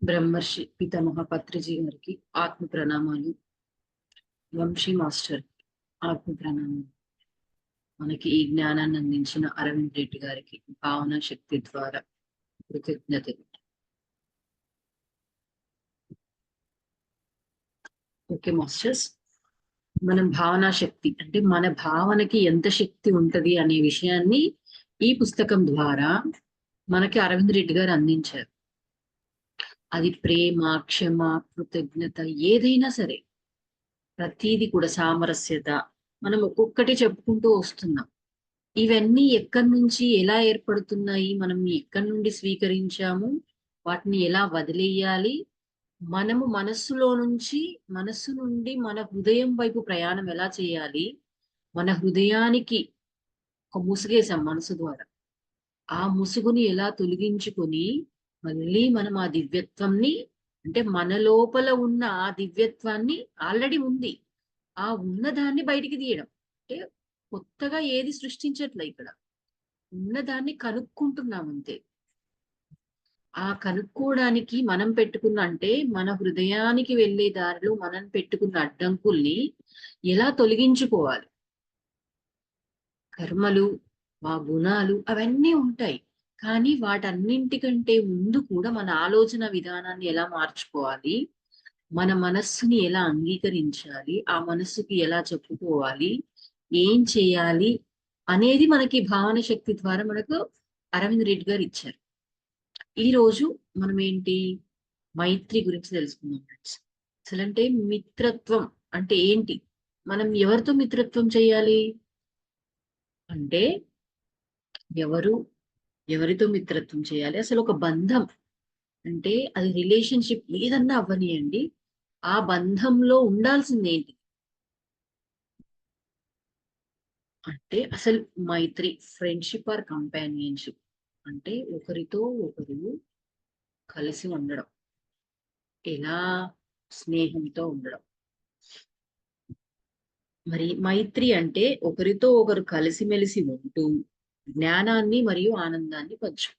బ్రహ్మర్షి పితామహ పత్రిజీ గారికి ఆత్మ ప్రణామాలు. వంశీ మాస్టర్ ఆత్మ ప్రణామాలు. మనకి ఈ జ్ఞానాన్ని అందించిన అరవింద్ రెడ్డి గారికి భావన శక్తి ద్వారా కృతజ్ఞతలు. ఓకే మాస్టర్స్, మనం భావనా శక్తి అంటే మన భావనకి ఎంత శక్తి ఉంటది అనే విషయాన్ని ఈ పుస్తకం ద్వారా మనకి అరవింద్ రెడ్డి గారు అందించారు. అది ప్రేమ, క్షమ, కృతజ్ఞత ఏదైనా సరే ప్రతీది కూడా సామరస్యత మనం ఒక్కొక్కటి చెప్పుకుంటూ వస్తున్నాం. ఇవన్నీ ఎక్కడి నుంచి ఎలా ఏర్పడుతున్నాయి, మనం ఎక్కడి నుండి స్వీకరించాము, వాటిని ఎలా వదిలేయాలి, మనము మనస్సు నుండి మన హృదయం వైపు ప్రయాణం ఎలా చేయాలి, మన హృదయానికి ఒక ముసుగేసాం మనసు ద్వారా, ఆ ముసుగుని ఎలా తొలగించుకొని మళ్ళీ మనం ఆ దివ్యత్వంని అంటే మన లోపల ఉన్న ఆ దివ్యత్వాన్ని ఆల్రెడీ ఉంది, ఆ ఉన్నదాన్ని బయటికి తీయడం. అంటే కొత్తగా ఏది సృష్టించట్లే, ఇక్కడ ఉన్నదాన్ని కనుక్కుంటున్నాం అంతే. ఆ కనుక్కోవడానికి మనం పెట్టుకున్న అంటే మన హృదయానికి వెళ్ళే దారిలో మనం పెట్టుకున్న అడ్డంకుల్ని ఎలా తొలగించుకోవాలి. కర్మలు, ఆ గుణాలు అవన్నీ ఉంటాయి, కానీ వాటన్నింటికంటే ముందు కూడా మన ఆలోచన విధానాన్ని ఎలా మార్చుకోవాలి, మన మనస్సుని ఎలా అంగీకరించాలి, ఆ మనస్సుకి ఎలా చెప్పుకోవాలి, ఏం చేయాలి అనేది మనకి భావన శక్తి ద్వారా మనకు అరవింద్ రెడ్డి గారు ఇచ్చారు. ఈ రోజు మనం ఏంటి, మైత్రి గురించి తెలుసుకుందాం ఫ్రెండ్స్. అసలంటే మిత్రత్వం అంటే ఏంటి, మనం ఎవరితో మిత్రత్వం చేయాలి అంటే, ఎవరు ఎవరితో మిత్రత్వం చేయాలి, అసలు ఒక బంధం అంటే అది రిలేషన్షిప్ ఏదన్నా అవ్వనియండి, ఆ బంధంలో ఉండాల్సింది ఏంటి అంటే అసలు మైత్రి, ఫ్రెండ్షిప్ ఆర్ కంపానియన్షిప్ అంటే ఒకరితో ఒకరు కలిసి ఉండడం, ఎలా స్నేహంతో ఉండడం. మరి మైత్రి అంటే ఒకరితో ఒకరు కలిసిమెలిసి ఉంటూ జ్ఞానాన్ని మరియు ఆనందాన్ని పంచు.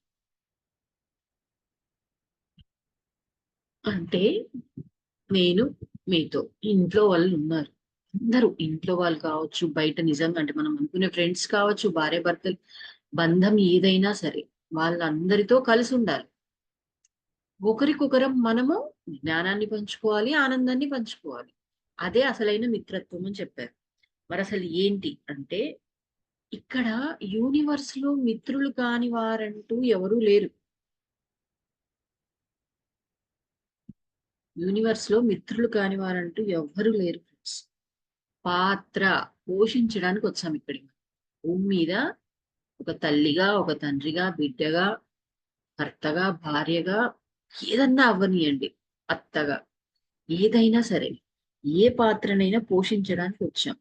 అంటే నేను మీతో, ఇంట్లో వాళ్ళు ఉన్నారు, అందరూ ఇంట్లో వాళ్ళు కావచ్చు, బయట నిజంగా అంటే మనం అనుకునే ఫ్రెండ్స్ కావచ్చు, భార్య భర్తలు, బంధం ఏదైనా సరే వాళ్ళందరితో కలిసి ఉండాలి. ఒకరికొకరం మనము జ్ఞానాన్ని పంచుకోవాలి, ఆనందాన్ని పంచుకోవాలి. అదే అసలైన మిత్రత్వం అని చెప్పారు. మరి అసలు ఏంటి అంటే, ఇక్కడ యూనివర్స్ లో మిత్రులు కాని వారంటూ ఎవరూ లేరు. యూనివర్స్ లో మిత్రులు కాని వారంటూ ఎవ్వరూ లేరు ఫ్రెండ్స్. పాత్ర పోషించడానికి వచ్చాం ఇక్కడికి. భూమి మీద ఒక తల్లిగా, ఒక తండ్రిగా, బిడ్డగా, భర్తగా, భార్యగా, ఏదన్నా అవ్వనియండి, అత్తగా, ఏదైనా సరే ఏ పాత్రనైనా పోషించడానికి వచ్చాం.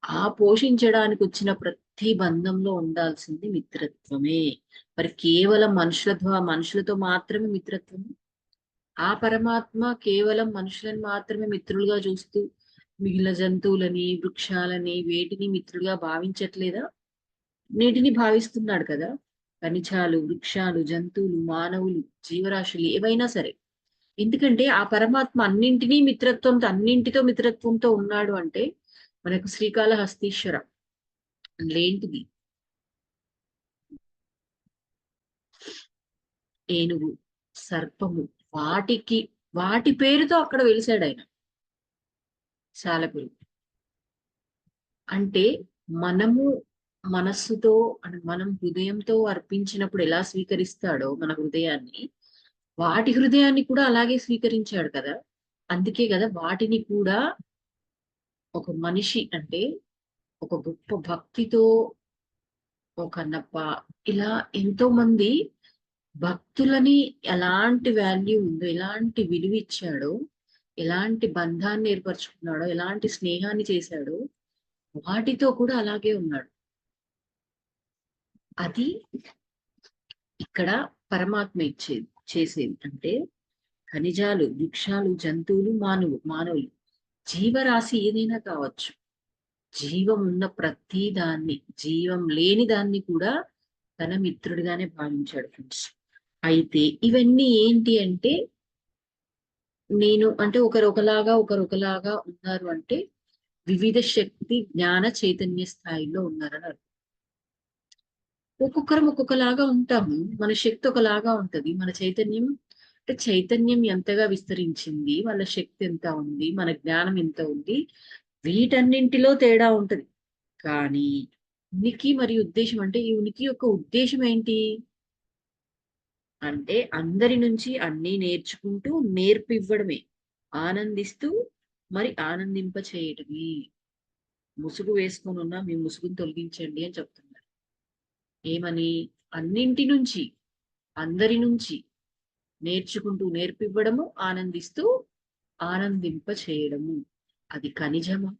ఆ పోషించడానికి వచ్చిన ప్రతి బంధంలో ఉండాల్సింది మిత్రత్వమే. మరి కేవలం మనుషులతో మాత్రమే మిత్రత్వం. ఆ పరమాత్మ కేవలం మనుషులను మాత్రమే మిత్రులుగా చూస్తూ మిగిలిన జంతువులని, వృక్షాలని, వేటిని మిత్రులుగా భావించట్లేదా? నీటిని భావిస్తున్నాడు కదా. ఖనిజాలు, వృక్షాలు, జంతువులు, మానవులు, జీవరాశులు ఏవైనా సరే. ఎందుకంటే ఆ పరమాత్మ అన్నింటితో మిత్రత్వంతో ఉన్నాడు అంటే మనకు శ్రీకాళహస్తీశ్వర లేంటిది, ఏనుగు, సర్పము, వాటికి వాటి పేరుతో అక్కడ వెలిసాడు ఆయన, సాలెపురుగు. అంటే మనము మనస్సుతో అంటే మనం హృదయంతో అర్పించినప్పుడు ఎలా స్వీకరిస్తాడో మన హృదయాన్ని, వాటి హృదయాన్ని కూడా అలాగే స్వీకరించాడు కదా. అందుకే కదా వాటిని కూడా ఒక మనిషి అంటే ఒక గొప్ప భక్తితో ఒక నప్ప ఇలా ఎంతో మంది భక్తులని ఎలాంటి వాల్యూ ఉందో, ఎలాంటి విలువ ఇచ్చాడో, ఎలాంటి బంధాన్ని ఏర్పరచుకున్నాడో, ఎలాంటి స్నేహాన్ని చేశాడో వాటితో కూడా అలాగే ఉన్నాడు. అది ఇక్కడ పరమాత్మ చేసేది అంటే ఖనిజాలు, వృక్షాలు, జంతువులు, మానవులు, జీవరాశి ఏదైనా కావచ్చు, జీవం ఉన్న ప్రతి దాన్ని, జీవం లేని దాన్ని కూడా తన మిత్రుడిగానే భావించాడు ఫ్రెండ్స్. అయితే ఇవన్నీ ఏంటి అంటే నేను అంటే ఒకరు ఒకలాగా ఉన్నారు అంటే వివిధ శక్తి జ్ఞాన చైతన్య స్థాయిలో ఉన్నారని అర్థం. ఒక్కొక్కరం ఒక్కొక్కలాగా ఉంటాము. మన శక్తి ఒకలాగా ఉంటది. మన చైతన్యం అంటే చైతన్యం ఎంతగా విస్తరించింది, వాళ్ళ శక్తి ఎంత ఉంది, మన జ్ఞానం ఎంత ఉంది, వీటన్నింటిలో తేడా ఉంటది. కానీ ఉనికి మరియు ఉద్దేశం అంటే ఈ ఉనికి యొక్క ఉద్దేశం ఏంటి అంటే అందరి నుంచి అన్ని నేర్చుకుంటూ నేర్పివ్వడమే. ఆనందిస్తూ మరి ఆనందింప చేయటమే. ముసుగు వేసుకొని ఉన్న మీ ముసుగును తొలగించండి అని చెప్తున్నారు. ఏమని? అన్నింటి నుంచి అందరి నుంచి నేర్చుకుంటూ నేర్పివ్వడము, ఆనందిస్తూ ఆనందింప చేయడము. అది ఖనిజమా,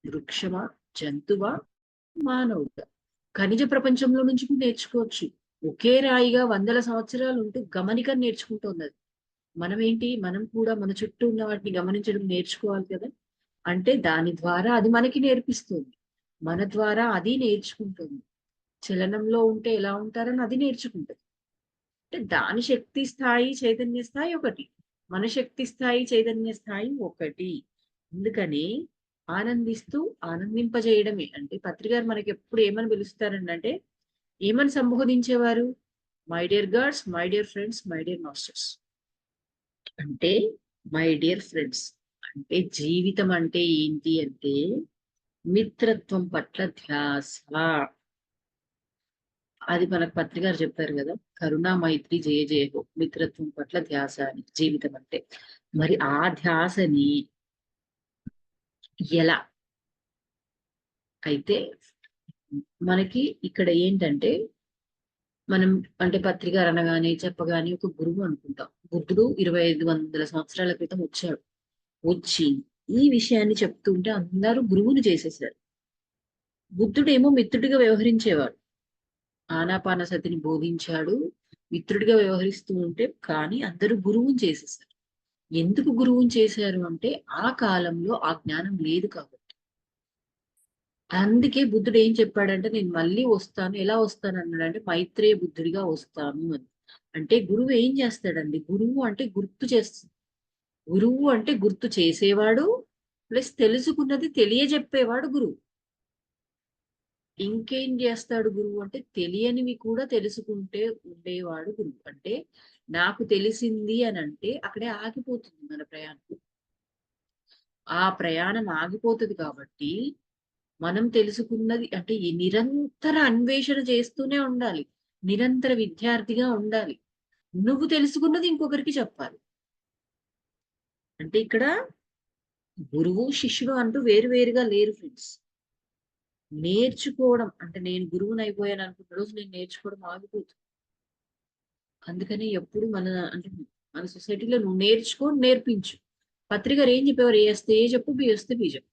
వృక్షమా, జంతువా, మానవుడా? ఖనిజ ప్రపంచంలో నుంచి కూడా నేర్చుకోవచ్చు. ఒకే రాయిగా వందల సంవత్సరాలు ఉంటూ గమనిక నేర్చుకుంటున్నది. మనమేంటి? మనం కూడా మన చుట్టూ ఉన్న వాటిని గమనించడం నేర్చుకోవాలి కదా! అంటే దాని ద్వారా అది మనకి నేర్పిస్తుంది. మన ద్వారా అది నేర్చుకుంటుంది. చలనంలో ఉంటే ఎలా ఉంటారని అది నేర్చుకుంటది. అంటే దాని శక్తి స్థాయి, చైతన్య స్థాయి ఒకటి. మన శక్తి స్థాయి, చైతన్య స్థాయి ఒకటి. అందుకని ఆనందిస్తూ ఆనందింపజేయడమే. అంటే పత్రి గారు మనకెప్పుడు ఏమని పిలుస్తారండి అంటే, ఏమని సంబోధించేవారు? My dear gods, my dear friends, my dear masters. అంటే మై డియర్ ఫ్రెండ్స్ అంటే జీవితం అంటే ఏంటి అంటే మిత్రత్వం పట్ల ధ్యాస. అది మనకు పత్రి గారు చెప్పారు కదా, కరుణా మైత్రి జయ జయహో మిత్రత్వం పట్ల ధ్యాస అని జీవితం అంటే. మరి ఆ ధ్యాసని ఎలా అయితే మనకి ఇక్కడ ఏంటంటే మనం అంటే పత్రిక అనగానే చెప్పగానే ఒక గురువు అనుకుంటాం. బుద్ధుడు 2500 సంవత్సరాల క్రితం వచ్చాడు. వచ్చి ఈ విషయాన్ని చెప్తుంటే అందరూ గురువుని చేసేసారు. బుద్ధుడేమో మిత్రుడిగా వ్యవహరించేవాడు. ఆనాపానసతిని బోధించాడు. మిత్రుడిగా వ్యవహరిస్తూ ఉంటే కానీ అందరూ గురువుని చేసేసారు. ఎందుకు గురువుని చేశారు అంటే ఆ కాలంలో ఆ జ్ఞానం లేదు కాబట్టి. అందుకే బుద్ధుడు ఏం చెప్పాడంటే నేను మళ్ళీ వస్తాను. ఎలా వస్తాను అన్నాడంటే మైత్రేయ బుద్ధుడిగా వస్తాను అని. అంటే గురువు ఏం చేస్తాడండి? గురువు అంటే గుర్తు చేస్తుంది. గురువు అంటే గుర్తు చేసేవాడు ప్లస్ తెలుసుకున్నది తెలియజెప్పేవాడు గురువు. ఇంకేం చేస్తాడు గురువు అంటే తెలియనివి కూడా తెలుసుకుంటే ఉండేవాడు గురువు. అంటే నాకు తెలిసింది అని అంటే అక్కడే ఆగిపోతుంది మన ప్రయాణం. ఆ ప్రయాణం ఆగిపోతుంది కాబట్టి మనం తెలుసుకున్నది అంటే ఈ నిరంతర అన్వేషణ చేస్తూనే ఉండాలి. నిరంతర విద్యార్థిగా ఉండాలి. నువ్వు తెలుసుకున్నది ఇంకొకరికి చెప్పాలి. అంటే ఇక్కడ గురువు, శిష్యుడు అంటూ వేరు వేరుగా లేరు ఫ్రెండ్స్. నేర్చుకోవడం అంటే నేను గురువుని అయిపోయాను అనుకున్న రోజు నేను నేర్చుకోవడం ఆగిపోతుంది. అందుకని ఎప్పుడు మన అంటే మన సొసైటీలో నువ్వు నేర్చుకో, నేర్పించు. పత్రిక ఏం చెప్పేవారు? ఏ వస్తే ఏ చెప్పు, బి వస్తే బి చెప్పు.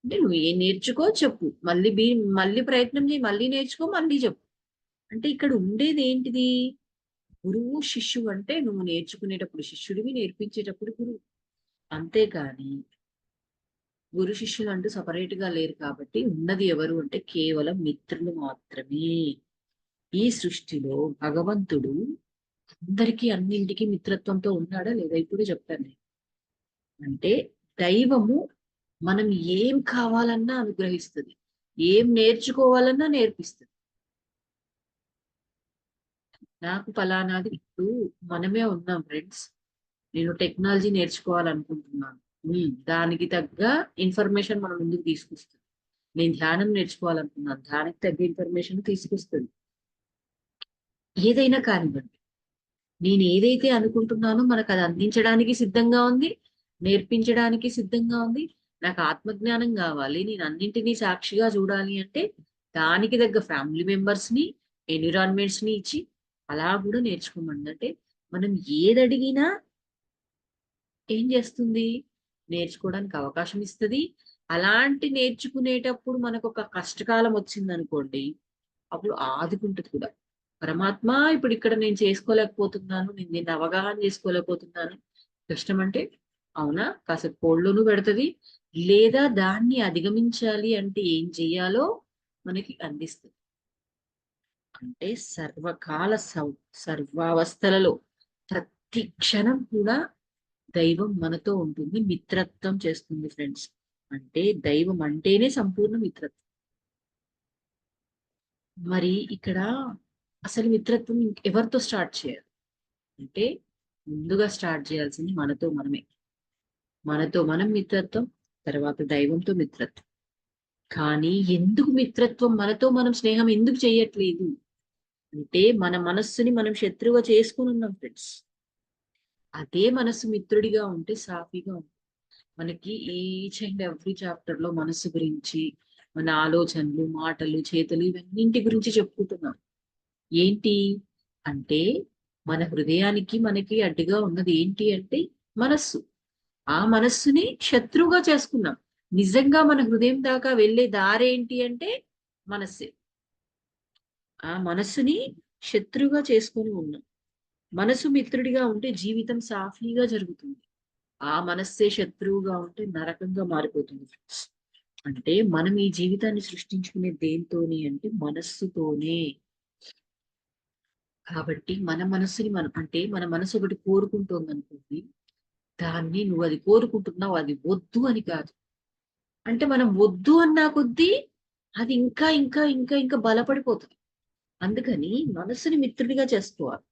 అంటే నువ్వు ఏ నేర్చుకో చెప్పు. మళ్ళీ ప్రయత్నం చేయి, మళ్ళీ నేర్చుకో, మళ్ళీ చెప్పు. అంటే ఇక్కడ ఉండేది ఏంటిది? గురువు, శిష్యువు అంటే నువ్వు నేర్చుకునేటప్పుడు శిష్యుడివి, నేర్పించేటప్పుడు గురువు. అంతేకాని గురు శిష్యులు అంటూ సపరేట్ గా లేరు కాబట్టి ఉన్నది ఎవరు అంటే కేవలం మిత్రులు మాత్రమే. ఈ సృష్టిలో భగవంతుడు అందరికీ అన్నింటికి మిత్రత్వంతో ఉన్నాడా లేదా? ఇప్పుడు చెప్పాను నేను. అంటే దైవము మనం ఏం కావాలన్నా అనుగ్రహిస్తుంది. ఏం నేర్చుకోవాలన్నా నేర్పిస్తుంది. నాకు ఫలానాది ఇప్పుడు మనమే ఉన్నాం ఫ్రెండ్స్. నేను టెక్నాలజీ నేర్చుకోవాలనుకుంటున్నాను. దానికి తగ్గ ఇన్ఫర్మేషన్ మన ముందుకు తీసుకొస్తుంది. నేను ధ్యానం నేర్చుకోవాలనుకున్నాను. దానికి తగ్గ ఇన్ఫర్మేషన్ తీసుకొస్తుంది. ఏదైనా కానివ్వండి. నేను ఏదైతే అనుకుంటున్నానో మనకు అది అందించడానికి సిద్ధంగా ఉంది. నేర్పించడానికి సిద్ధంగా ఉంది. నాకు ఆత్మజ్ఞానం కావాలి. నేను అన్నింటినీ సాక్షిగా చూడాలి అంటే దానికి తగ్గ ఫ్యామిలీ మెంబర్స్ ని, ఎన్విరాన్మెంట్స్ ని ఇచ్చి అలా కూడా నేర్చుకోమండి. అంటే మనం ఏదడిగినా ఏం చేస్తుంది? నేర్చుకోవడానికి అవకాశం ఇస్తది. అలాంటి నేర్చుకునేటప్పుడు మనకొక కష్టకాలం వచ్చిందనుకోండి, అప్పుడు ఆదుకుంటది కూడా. పరమాత్మ ఇప్పుడు ఇక్కడ నేను చేసుకోలేకపోతున్నాను. నేను దీన్ని అవగాహన చేసుకోలేకపోతున్నాను. కష్టం అంటే అవునా? కాసేపు కోళ్ళను పెడతది. లేదా దాన్ని అధిగమించాలి అంటే ఏం చెయ్యాలో మనకి అందిస్తది. అంటే సర్వకాల సర్వావస్థలలో ప్రతి క్షణం కూడా దైవం మనతో ఉంటుంది, మిత్రత్వం చేస్తుంది ఫ్రెండ్స్. అంటే దైవం అంటేనే సంపూర్ణ మిత్రత్వం. మరి ఇక్కడ అసలు మిత్రత్వం ఎవరితో స్టార్ట్ చేయాలి అంటే, ముందుగా స్టార్ట్ చేయాల్సింది మనతో మనమే. మనతో మనం మిత్రత్వం, తర్వాత దైవంతో మిత్రత్వం. కానీ ఎందుకు మిత్రత్వం, మనతో మనం స్నేహం ఎందుకు చేయట్లేదు అంటే, మన మనస్సుని మనం శత్రువుగా చేసుకుని ఉన్నాం ఫ్రెండ్స్. అదే మనసు మిత్రుడిగా ఉంటే సాఫీగా ఉంటుంది. మనకి ఈచ్ అండ్ ఎవ్రీ చాప్టర్ లో మనసు గురించి, మన ఆలోచనలు, మాటలు, చేతలు ఇవన్నింటి గురించి చెప్పుకుంటున్నాం. ఏంటి అంటే, మన హృదయానికి మనకి అడ్డుగా ఉన్నది ఏంటి అంటే మనస్సు. ఆ మనస్సుని శత్రువుగా చేసుకున్నాం. నిజంగా మన హృదయం దాకా వెళ్ళే దారేంటి అంటే మనస్సే. ఆ మనస్సుని శత్రువుగా చేసుకొని ఉన్నాం. మనసు మిత్రుడిగా ఉంటే జీవితం సాఫీగా జరుగుతుంది. ఆ మనస్సే శత్రువుగా ఉంటే నరకంగా మారిపోతుంది ఫ్రెండ్స్. అంటే మనం ఈ జీవితాన్ని సృష్టించుకునే దేంతోని అంటే మనస్సుతోనే. కాబట్టి మన మనస్సుని మనం అంటే, మన మనసు ఒకటి కోరుకుంటోంది అనుకోండి, దాన్ని నువ్వు అది కోరుకుంటున్నావు, అది వద్దు అని కాదు. అంటే మనం వద్దు అన్నా కొద్దీ అది ఇంకా ఇంకా ఇంకా ఇంకా బలపడిపోతుంది. అందుకని మనసుని మిత్రుడిగా చేసుకోవాలి.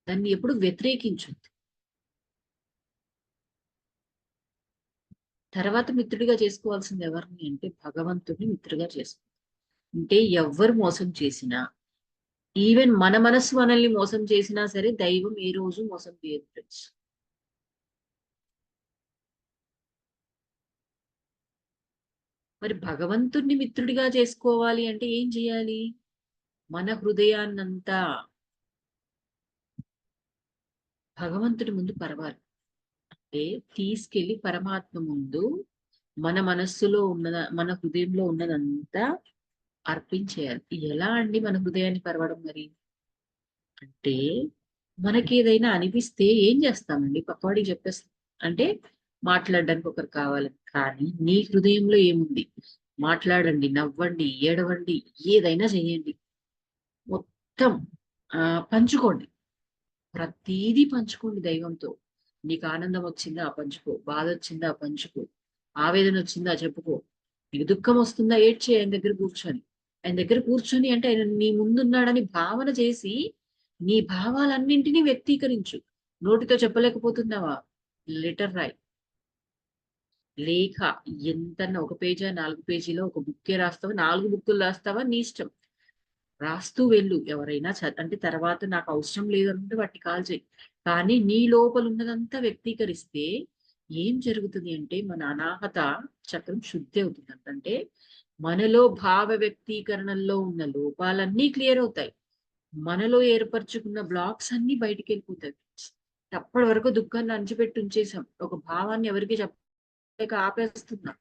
దాన్ని ఎప్పుడు వ్యతిరేకించొద్దు. తర్వాత మిత్రుడిగా చేసుకోవాల్సింది ఎవరిని అంటే భగవంతుడిని మిత్రుడిగా చేసుకో. అంటే ఎవ్వరు మోసం చేసినా, ఈవెన్ మన మనస్సు మనల్ని మోసం చేసినా సరే, దైవం ఏ రోజు మోసం చేయదు ఫ్రెండ్స్. మరి భగవంతుడిని మిత్రుడిగా చేసుకోవాలి అంటే ఏం చేయాలి? మన హృదయాన్నంతా భగవంతుడి ముందు పరవాలి. అంటే తీసుకెళ్లి పరమాత్మ ముందు మన మనస్సులో ఉన్నద మన హృదయంలో ఉన్నదంతా అర్పించేయాలి. ఎలా అండి మన హృదయాన్ని పరవడం మరి? అంటే మనకి ఏదైనా అనిపిస్తే ఏం చేస్తామండి? పక్కవాడికి చెప్పేస్తాం. అంటే మాట్లాడడానికి ఒకరు కావాలి. కానీ నీ హృదయంలో ఏముంది? మాట్లాడండి, నవ్వండి, ఏడవండి, ఏదైనా చెయ్యండి. మొత్తం పంచుకోండి. ప్రతీదీ పంచుకోండి దైవంతో. నీకు ఆనందం వచ్చిందా పంచుకో, బాధ వచ్చిందా పంచుకో, ఆవేదన వచ్చిందా చెప్పుకో, నీకు దుఃఖం వస్తుందా ఏడ్చే ఆయన దగ్గర కూర్చొని. ఆయన దగ్గర కూర్చొని అంటే ఆయన నీ ముందున్నాడని భావన చేసి నీ భావాలన్నింటినీ వ్యక్తీకరించు. నోటితో చెప్పలేకపోతున్నావా? లెటర్ రాయి. లేఖ ఎంతన్నా, ఒక పేజా 4 పేజీలో ఒక బుక్కే రాస్తావా, 4 బుక్కులు రాస్తావా, నీ ఇష్టం. రాస్తూ వెళ్ళు. ఎవరైనా అంటే తర్వాత నాకు అవసరం లేదనుకుంటే వాటిని కాల్ చేయి. కానీ నీ లోపల ఉన్నదంతా వ్యక్తీకరిస్తే ఏం జరుగుతుంది అంటే, మన అనాహత చక్రం శుద్ధి అవుతుంది. అంటే మనలో భావ వ్యక్తీకరణలో ఉన్న లోపాలన్నీ క్లియర్ అవుతాయి. మనలో ఏర్పరచుకున్న బ్లాక్స్ అన్ని బయటికి వెళ్ళిపోతాయి. అప్పటి వరకు దుఃఖాన్ని అణిచిపెట్టి ఉంచేసాం. ఒక భావాన్ని ఎవరికి చెప్పలేక ఆపేస్తున్నాం.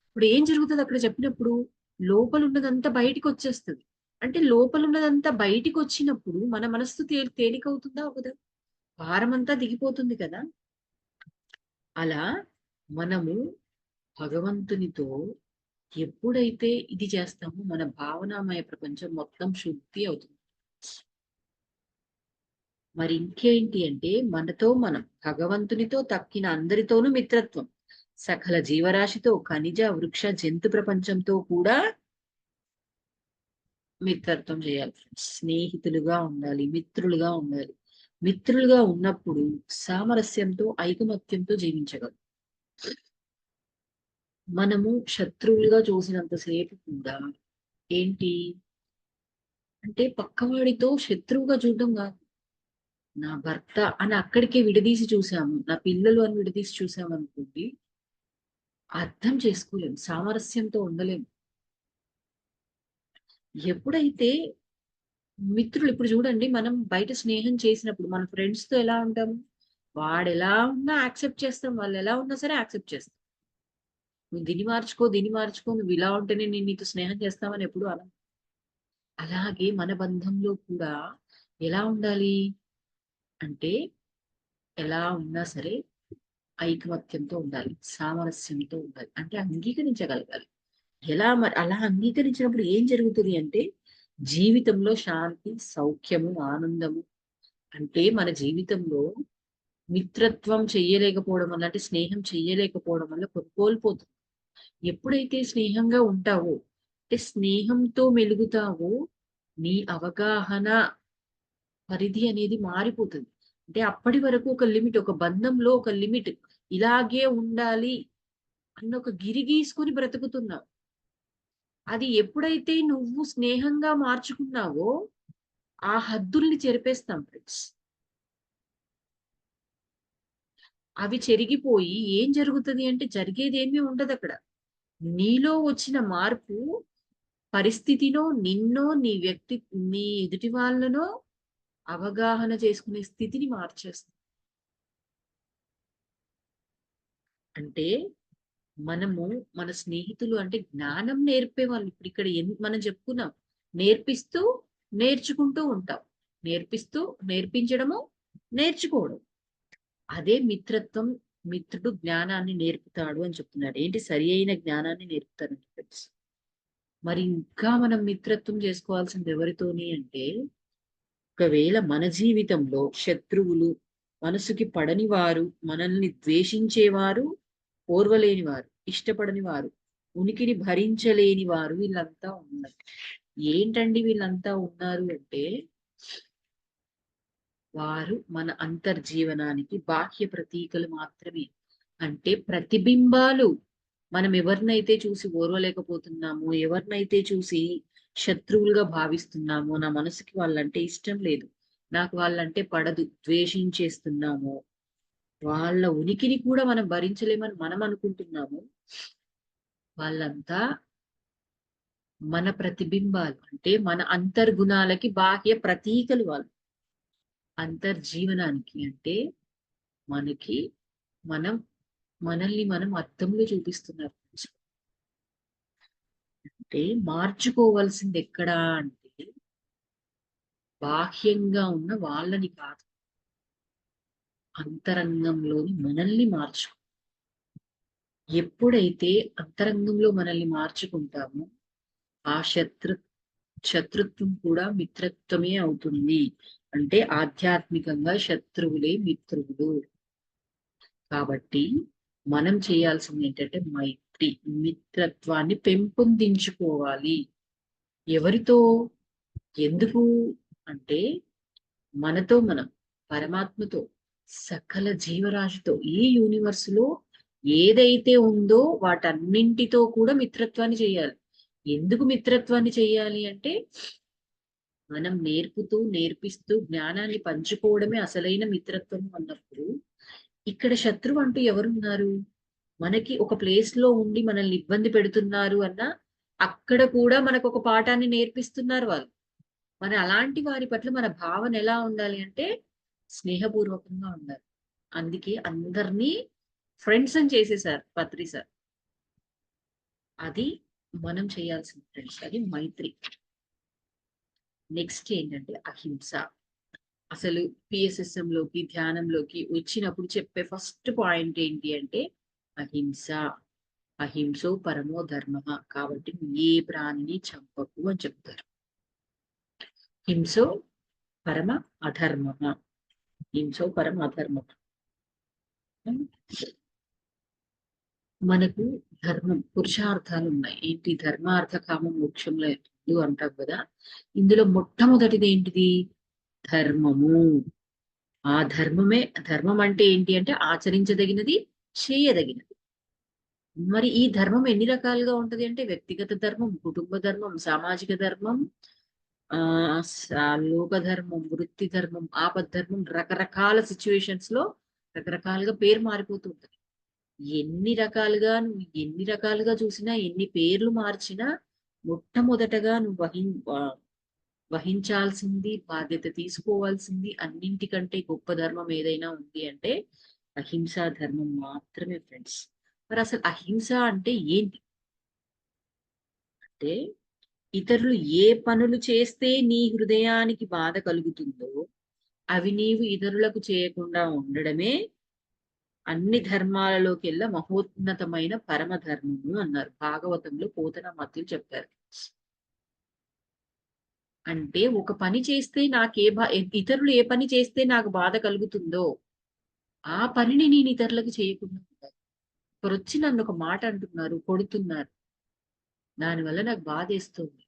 ఇప్పుడు ఏం జరుగుతుంది అక్కడ చెప్పినప్పుడు? లోపల ఉన్నదంతా బయటికి వచ్చేస్తుంది. అంటే లోపల ఉన్నదంతా బయటికి వచ్చినప్పుడు మన మనస్సు తేలికవుతుందా అవదా? భారమంతా దిగిపోతుంది కదా. అలా మనము భగవంతునితో ఎప్పుడైతే ఇది చేస్తామో మన భావనామయ ప్రపంచం మొత్తం శుద్ధి అవుతుంది. మరి ఇంకేంటి అంటే, మనతో మనం భగవంతునితో తక్కిన అందరితోనూ మిత్రత్వం, సకల జీవరాశితో, ఖనిజ వృక్ష జంతు ప్రపంచంతో కూడా మిత్రత్వం చేయాలి. స్నేహితులుగా ఉండాలి, మిత్రులుగా ఉండాలి. మిత్రులుగా ఉన్నప్పుడు సామరస్యంతో, ఐకమత్యంతో జీవించగలం. మనము శత్రువులుగా చూసినంతసేపు కూడా ఏంటి అంటే, పక్కవాడితో శత్రువుగా చూడడం కాదు. నా భర్త అని అక్కడికే విడదీసి చూసాము, నా పిల్లలు అని విడదీసి చూసాము అనుకోండి, అర్థం చేసుకోలేము, సామరస్యంతో ఉండలేము. ఎప్పుడైతే మిత్రులు, ఇప్పుడు చూడండి, మనం బయట స్నేహం చేసినప్పుడు మన ఫ్రెండ్స్ తో ఎలా ఉంటాము? వాడు ఎలా ఉన్నా యాక్సెప్ట్ చేస్తాం, వాళ్ళు ఎలా ఉన్నా సరే యాక్సెప్ట్ చేస్తాం. నువ్వు దీన్ని మార్చుకో, దీన్ని మార్చుకో, నువ్వు ఇలా ఉంటేనే నేను నీతో స్నేహం చేస్తామని ఎప్పుడు అలా. అలాగే మన బంధంలో కూడా ఎలా ఉండాలి అంటే, ఎలా ఉన్నా సరే ఐకమత్యంతో ఉండాలి, సామరస్యంతో ఉండాలి. అంటే అంగీకరించగలగాలి. ఎలా మరి అలా అంగీకరించినప్పుడు ఏం జరుగుతుంది అంటే, జీవితంలో శాంతి, సౌఖ్యము, ఆనందము. అంటే మన జీవితంలో మిత్రత్వం చెయ్యలేకపోవడం వల్ల, అంటే స్నేహం చెయ్యలేకపోవడం వల్ల కోల్పోతుంది. ఎప్పుడైతే స్నేహంగా ఉంటావో, అంటే స్నేహంతో మెలుగుతావో, నీ అవగాహన పరిధి అనేది మారిపోతుంది. అంటే అప్పటి వరకు ఒక లిమిట్, ఒక బంధంలో ఒక లిమిట్, ఇలాగే ఉండాలి అన్న ఒక గిరి గీసుకొని బ్రతుకుతున్నావు. అది ఎప్పుడైతే నువ్వు స్నేహంగా మార్చుకున్నావో, ఆ హద్దుల్ని చెరిపేస్తాం ఫ్రెండ్స్. అవి చెరిగిపోయి ఏం జరుగుతది అంటే, జరిగేదేమీ ఉండదక్కడ. నీలో వచ్చిన మార్పు పరిస్థితినో, నిన్నో, నీ ఎదుటి వాళ్ళనో అవగాహన చేసుకునే స్థితిని మార్చేస్తుంది. అంటే మనము, మన స్నేహితులు అంటే జ్ఞానం నేర్పేవాళ్ళు. ఇప్పుడు ఇక్కడ మనం చెప్పుకున్నాం. నేర్పిస్తూ, నేర్చుకుంటూ ఉంటాం. నేర్పిస్తూ, నేర్పించడము, నేర్చుకోవడం. అదే మిత్రత్వం. మిత్రుడు జ్ఞానాన్ని నేర్పుతాడు అని చెప్తున్నాడు. ఏంటి? సరి అయిన జ్ఞానాన్ని నేర్పుతారండి ఫ్రెండ్స్. మరి ఇంకా మనం మిత్రత్వం చేసుకోవాల్సింది ఎవరితోని అంటే, ఒకవేళ మన జీవితంలో శత్రువులు, మనసుకి పడని వారు, మనల్ని ద్వేషించేవారు, ఓర్వలేని వారు, ఇష్టపడని వారు, ఉనికిని భరించలేని వారు, వీళ్ళంతా ఉన్నారు. ఏంటండి వీళ్ళంతా ఉన్నారు అంటే, వారు మన అంతర్జీవనానికి బాహ్య ప్రతీకలు మాత్రమే. అంటే ప్రతిబింబాలు. మనం ఎవరినైతే చూసి ఓర్వలేకపోతున్నామో, ఎవరినైతే చూసి శత్రువులుగా భావిస్తున్నామో, నా మనసుకి వాళ్ళంటే ఇష్టం లేదు, నాకు వాళ్ళంటే పడదు, ద్వేషించేస్తున్నామో, వాళ్ళ ఉనికిని కూడా మనం భరించలేమని మనం అనుకుంటున్నాము. వాళ్ళంతా మన ప్రతిబింబాలు. అంటే మన అంతర్గుణాలకి బాహ్య ప్రతీకలు వాళ్ళు. అంతర్జీవనానికి అంటే మనకి, మనం మనల్ని మనం అద్దంలో చూపిస్తున్నారు. అంటే మార్చుకోవాల్సింది ఎక్కడా అంటే, బాహ్యంగా ఉన్న వాళ్ళని కాదు, అంతరంగంలోని మనల్ని మార్చుకో. ఎప్పుడైతే అంతరంగంలో మనల్ని మార్చుకుంటామో, ఆ శత్రుత్వం కూడా మిత్రత్వమే అవుతుంది. అంటే ఆధ్యాత్మికంగా శత్రువులే మిత్రువులు. కాబట్టి మనం చేయాల్సింది ఏంటంటే మైత్రి, మిత్రత్వాన్ని పెంపొందించుకోవాలి. ఎవరితో? ఎందుకు అంటే, మనతో మనం, పరమాత్మతో, సకల జీవరాశితో, ఈ యూనివర్స్ లో ఏదైతే ఉందో వాటన్నింటితో కూడా మిత్రత్వాన్ని చేయాలి. ఎందుకు మిత్రత్వాన్ని చేయాలి అంటే, మనం నేర్పుతూ, నేర్పిస్తూ జ్ఞానాన్ని పంచుకోవడమే అసలైన మిత్రత్వం అన్నప్పుడు, ఇక్కడ శత్రువు అంటూ ఎవరున్నారు? మనకి ఒక ప్లేస్ లో ఉండి మనల్ని ఇబ్బంది పెడుతున్నారు అన్నా, అక్కడ కూడా మనకు ఒక పాఠాన్ని నేర్పిస్తున్నారు వాళ్ళు. మరి అలాంటి వారి పట్ల మన భావన ఎలా ఉండాలి అంటే, స్నేహపూర్వకంగా ఉండాలి. అందుకే అందరినీ ఫ్రెండ్స్ అని చేసేసారు పత్రి సార్. అది మనం చేయాల్సింది ఫ్రెండ్స్. అది మైత్రి. నెక్స్ట్ ఏంటంటే అహింస. అసలు పిఎస్ఎస్ఎం లోకి, ధ్యానంలోకి వచ్చినప్పుడు చెప్పే ఫస్ట్ పాయింట్ ఏంటి అంటే అహింస. అహింసో పరమో ధర్మ. కాబట్టి ఏ ప్రాణిని చంపకు అని చెప్తారు. హింసో పరమ అధర్మ. హింసో పరమ అధర్మ. మనకు ధర్మం, పురుషార్థాలు ఉన్నాయి. ఏంటి? ధర్మార్థ కామ మోక్షంలో అంటాం కదా. ఇందులో మొట్టమొదటిది ఏంటిది? ధర్మము. ఆ ధర్మమే. ధర్మం అంటే ఏంటి అంటే ఆచరించదగినది, చేయదగినది. మరి ఈ ధర్మం ఎన్ని రకాలుగా ఉంటది అంటే, వ్యక్తిగత ధర్మం, కుటుంబ ధర్మం, సామాజిక ధర్మం, ఆ లోక ధర్మం, వృత్తి ధర్మం, ఆపద్ధర్మం. రకరకాల సిచ్యువేషన్స్ లో రకరకాలుగా పేరు మారిపోతూ ఉంటది. ఎన్ని రకాలుగా చూసినా, ఎన్ని పేర్లు మార్చినా, మొట్టమొదటగా నువ్వు వహించాల్సింది, బాధ్యత తీసుకోవాల్సింది, అన్నింటికంటే గొప్ప ధర్మం ఏదైనా ఉంది అంటే అహింసా ధర్మం మాత్రమే ఫ్రెండ్స్. మరి అసలు అహింస అంటే ఏంటి అంటే, ఇతరులు ఏ పనులు చేస్తే నీ హృదయానికి బాధ కలుగుతుందో అవి నీవు ఇతరులకు చేయకుండా ఉండడమే అన్ని ధర్మాలలోకెల్లా మహోన్నతమైన పరమ ధర్మము అన్నారు. భాగవతంలో పోతన మధ్యులు చెప్పారు. అంటే ఒక పని చేస్తే ఇతరులు ఏ పని చేస్తే నాకు బాధ కలుగుతుందో ఆ పనిని నేను ఇతరులకు చేయకుండా ఉండాలి. ఒకరు వచ్చి నన్ను ఒక మాట అంటున్నారు, కొడుతున్నారు, దానివల్ల నాకు బాధేస్తుంది.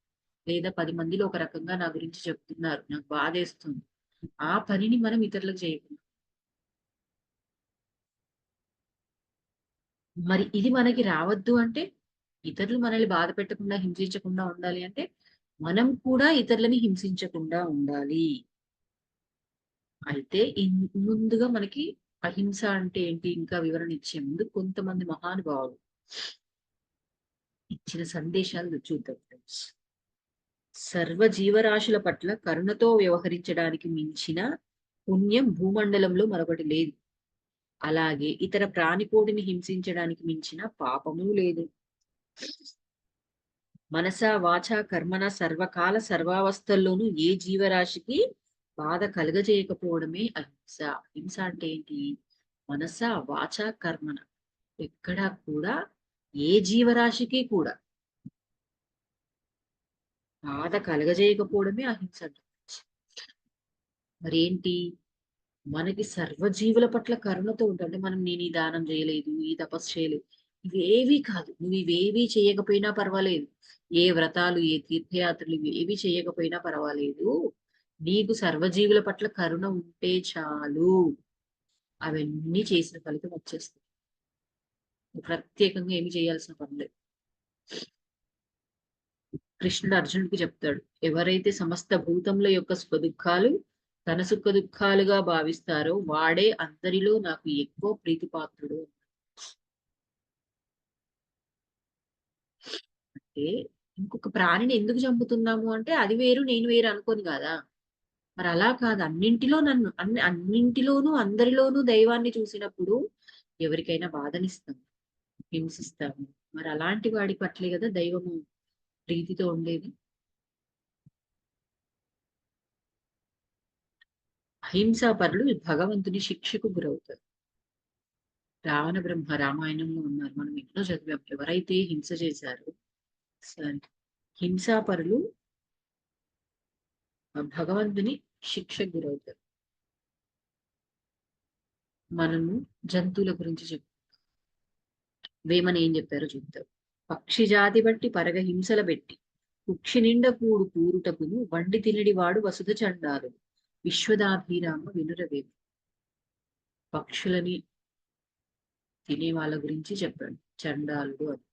లేదా 10 మందిలో ఒక రకంగా నా గురించి చెప్తున్నారు, నాకు బాధేస్తుంది. ఆ పనిని మనం ఇతరులకు చేయకుండా, మరి ఇది మనకి రావద్దు అంటే, ఇతరులు మనల్ని బాధ పెట్టకుండా, హింసించకుండా ఉండాలి అంటే, మనం కూడా ఇతరులని హింసించకుండా ఉండాలి. అయితే ముందుగా మనకి అహింస అంటే ఏంటి ఇంకా వివరణ ఇచ్చే ముందు కొంతమంది మహానుభావులు ఇచ్చిన సందేశాలు చూద్దాం ఫ్రెండ్స్. సర్వ జీవరాశుల పట్ల కరుణతో వ్యవహరించడానికి మించిన పుణ్యం భూమండలంలో మరొకటి లేదు. అలాగే ఇతర ప్రాణికోటిని హింసించడానికి మించిన పాపము లేదు. మనస వాచ కర్మన సర్వకాల సర్వావస్థల్లోనూ ఏ జీవరాశికి బాధ కలుగజేయకపోవడమే అహింస. అహింస అంటే ఏంటి? మనస వాచ కర్మన ఎక్కడా కూడా ఏ జీవరాశికి కూడా బాధ కలగజేయకపోవడమే అహింస అంటే. మరేంటి? మనకి సర్వజీవుల పట్ల కరుణతో ఉంటే మనం నేను ఈ దానం చేయలేదు, ఈ తపస్సు చేయలేదు, ఇవేవి కాదు. నువ్వు ఇవేవి చేయకపోయినా పర్వాలేదు. ఏ వ్రతాలు, ఏ తీర్థయాత్రలు ఇవేవి చేయకపోయినా పర్వాలేదు. నీకు సర్వజీవుల పట్ల కరుణ ఉంటే చాలు. అవన్నీ చేసిన ఫలితం వచ్చేస్తుంది. ప్రత్యేకంగా ఏమి చేయాల్సిన పని లేదు. కృష్ణుడు అర్జునుడికి చెప్తాడు, ఎవరైతే సమస్త భూతముల యొక్క సుఖ దుఃఖాలు తన సుఖ దుఃఖాలుగా భావిస్తారో వాడే అందరిలో నాకు ఎక్కువ ప్రీతిపాత్రుడు. అంటే ఇంకొక ప్రాణిని ఎందుకు చంపుతున్నాము అంటే అది వేరు నేను వేరు అనుకోని కదా. మరి అలా కాదు, అన్నింటిలో నన్ను అన్నింటిలోనూ అందరిలోనూ దైవాన్ని చూసినప్పుడు ఎవరికైనా బాధనిస్తాము, హింసిస్తాము. మరి అలాంటి వాడి పట్లే కదా దైవము ప్రీతితో ఉండేది. అహింసాపరులు భగవంతుని శిక్షకు గురవుతారు. రావణ బ్రహ్మ రామాయణంలో ఉన్నారు, మనం ఎన్నో చదివాం. ఎవరైతే హింస చేశారో సరే, హింసాపరులు భగవంతుని శిక్షకు గురవుతారు. మనము జంతువుల గురించి వేమని ఏం చెప్పారో చూద్దాం. పక్షి జాతి బట్టి పరగ హింసల పెట్టి కుక్షి నిండ కూడు కూరుటకును వండి తినడి వాడు వసుధ చండాలు విశ్వదాభిరామ వినురవేమి. పక్షులని తినే వాళ్ళ గురించి చెప్పాడు చండాలుడు అని.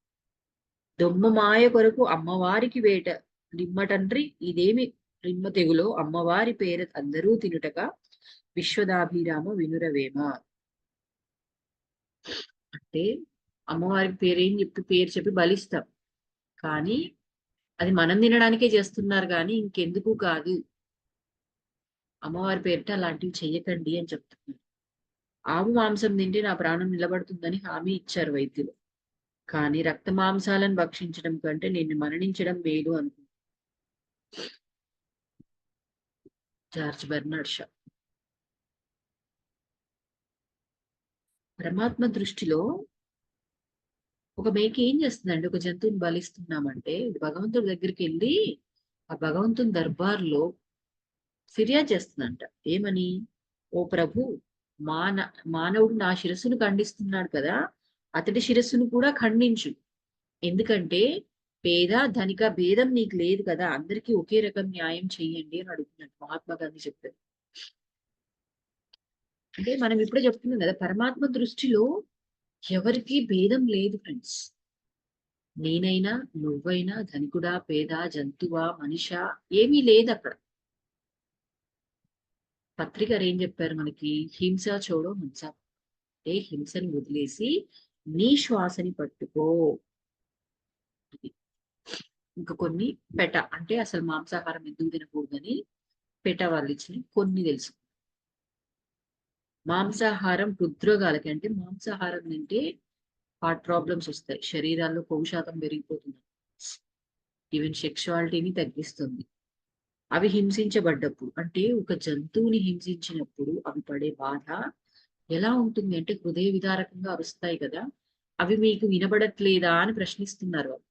దొమ్మ మాయ కొరకు అమ్మవారికి వేట నిమ్మటండ్రి ఇదేమి రిమ్మ తెగులో అమ్మవారి పేర అందరూ తినుటగా విశ్వదాభిరామ వినురవేమ. అంటే అమ్మవారికి పేరేం చెప్పి పేరు చెప్పి బలిస్తాం, కానీ అది మనం తినడానికే చేస్తున్నారు కానీ ఇంకెందుకు కాదు. అమ్మవారి పేరిట అలాంటివి చెయ్యకండి అని చెప్తున్నారు. ఆవు మాంసం తింటే నా ప్రాణం నిలబడుతుందని హామీ ఇచ్చారు వైద్యులు. కానీ రక్త మాంసాలను భక్షించడం కంటే నేను మరణించడం మేలు అనుకుంటున్నాను. George Bernard Shah. పరమాత్మ దృష్టిలో ఒక మేక ఏం చేస్తుందండి? ఒక జంతువుని బలిస్తున్నామంటే భగవంతుడి దగ్గరికి వెళ్ళి ఆ భగవంతుని దర్బార్లో ఫిర్యాదు చేస్తుందంట. ఏమని? ఓ ప్రభు, మాన మానవుడు నా శిరస్సును ఖండిస్తున్నాడు కదా, అతడి శిరస్సును కూడా ఖండించు. ఎందుకంటే పేద ధనిక భేదం నీకు లేదు కదా, అందరికీ ఒకే రకం న్యాయం చెయ్యండి అని అడుగుతున్నట్టు మహాత్మా గాంధీ చెప్పారు. అంటే మనం ఇప్పుడే చెప్తున్నాం కదా, పరమాత్మ దృష్టిలో ఎవరికి భేదం లేదు ఫ్రెండ్స్. నేనైనా నువ్వైనా ధనికుడా పేద జంతువా మనిషా ఏమీ లేదు అక్కడ. పత్రికారు ఏం చెప్పారు మనకి? హింస చూడో హింస అంటే హింసని వదిలేసి నీ శ్వాసని పట్టుకో. ఇంకా కొన్ని పెట అంటే అసలు మాంసాహారం ఎందుకు తినకూడదని పెట వాళ్ళు ఇచ్చిన కొన్ని తెలుసు. మాంసాహారం హృద్రోగాలకి, అంటే మాంసాహారం తింటే హార్ట్ ప్రాబ్లమ్స్ వస్తాయి, శరీరాల్లో కొవ్వు శాతం పెరిగిపోతుంది, ఈవెన్ సెక్షువాలిటీని తగ్గిస్తుంది. అవి హింసించబడ్డప్పుడు అంటే ఒక జంతువుని హింసించినప్పుడు అవి పడే బాధ ఎలా ఉంటుంది అంటే హృదయ విదారకంగా అరుస్తాయి కదా. అవి మీకు వినబడట్లేదా అని ప్రశ్నిస్తున్నారు వాళ్ళు.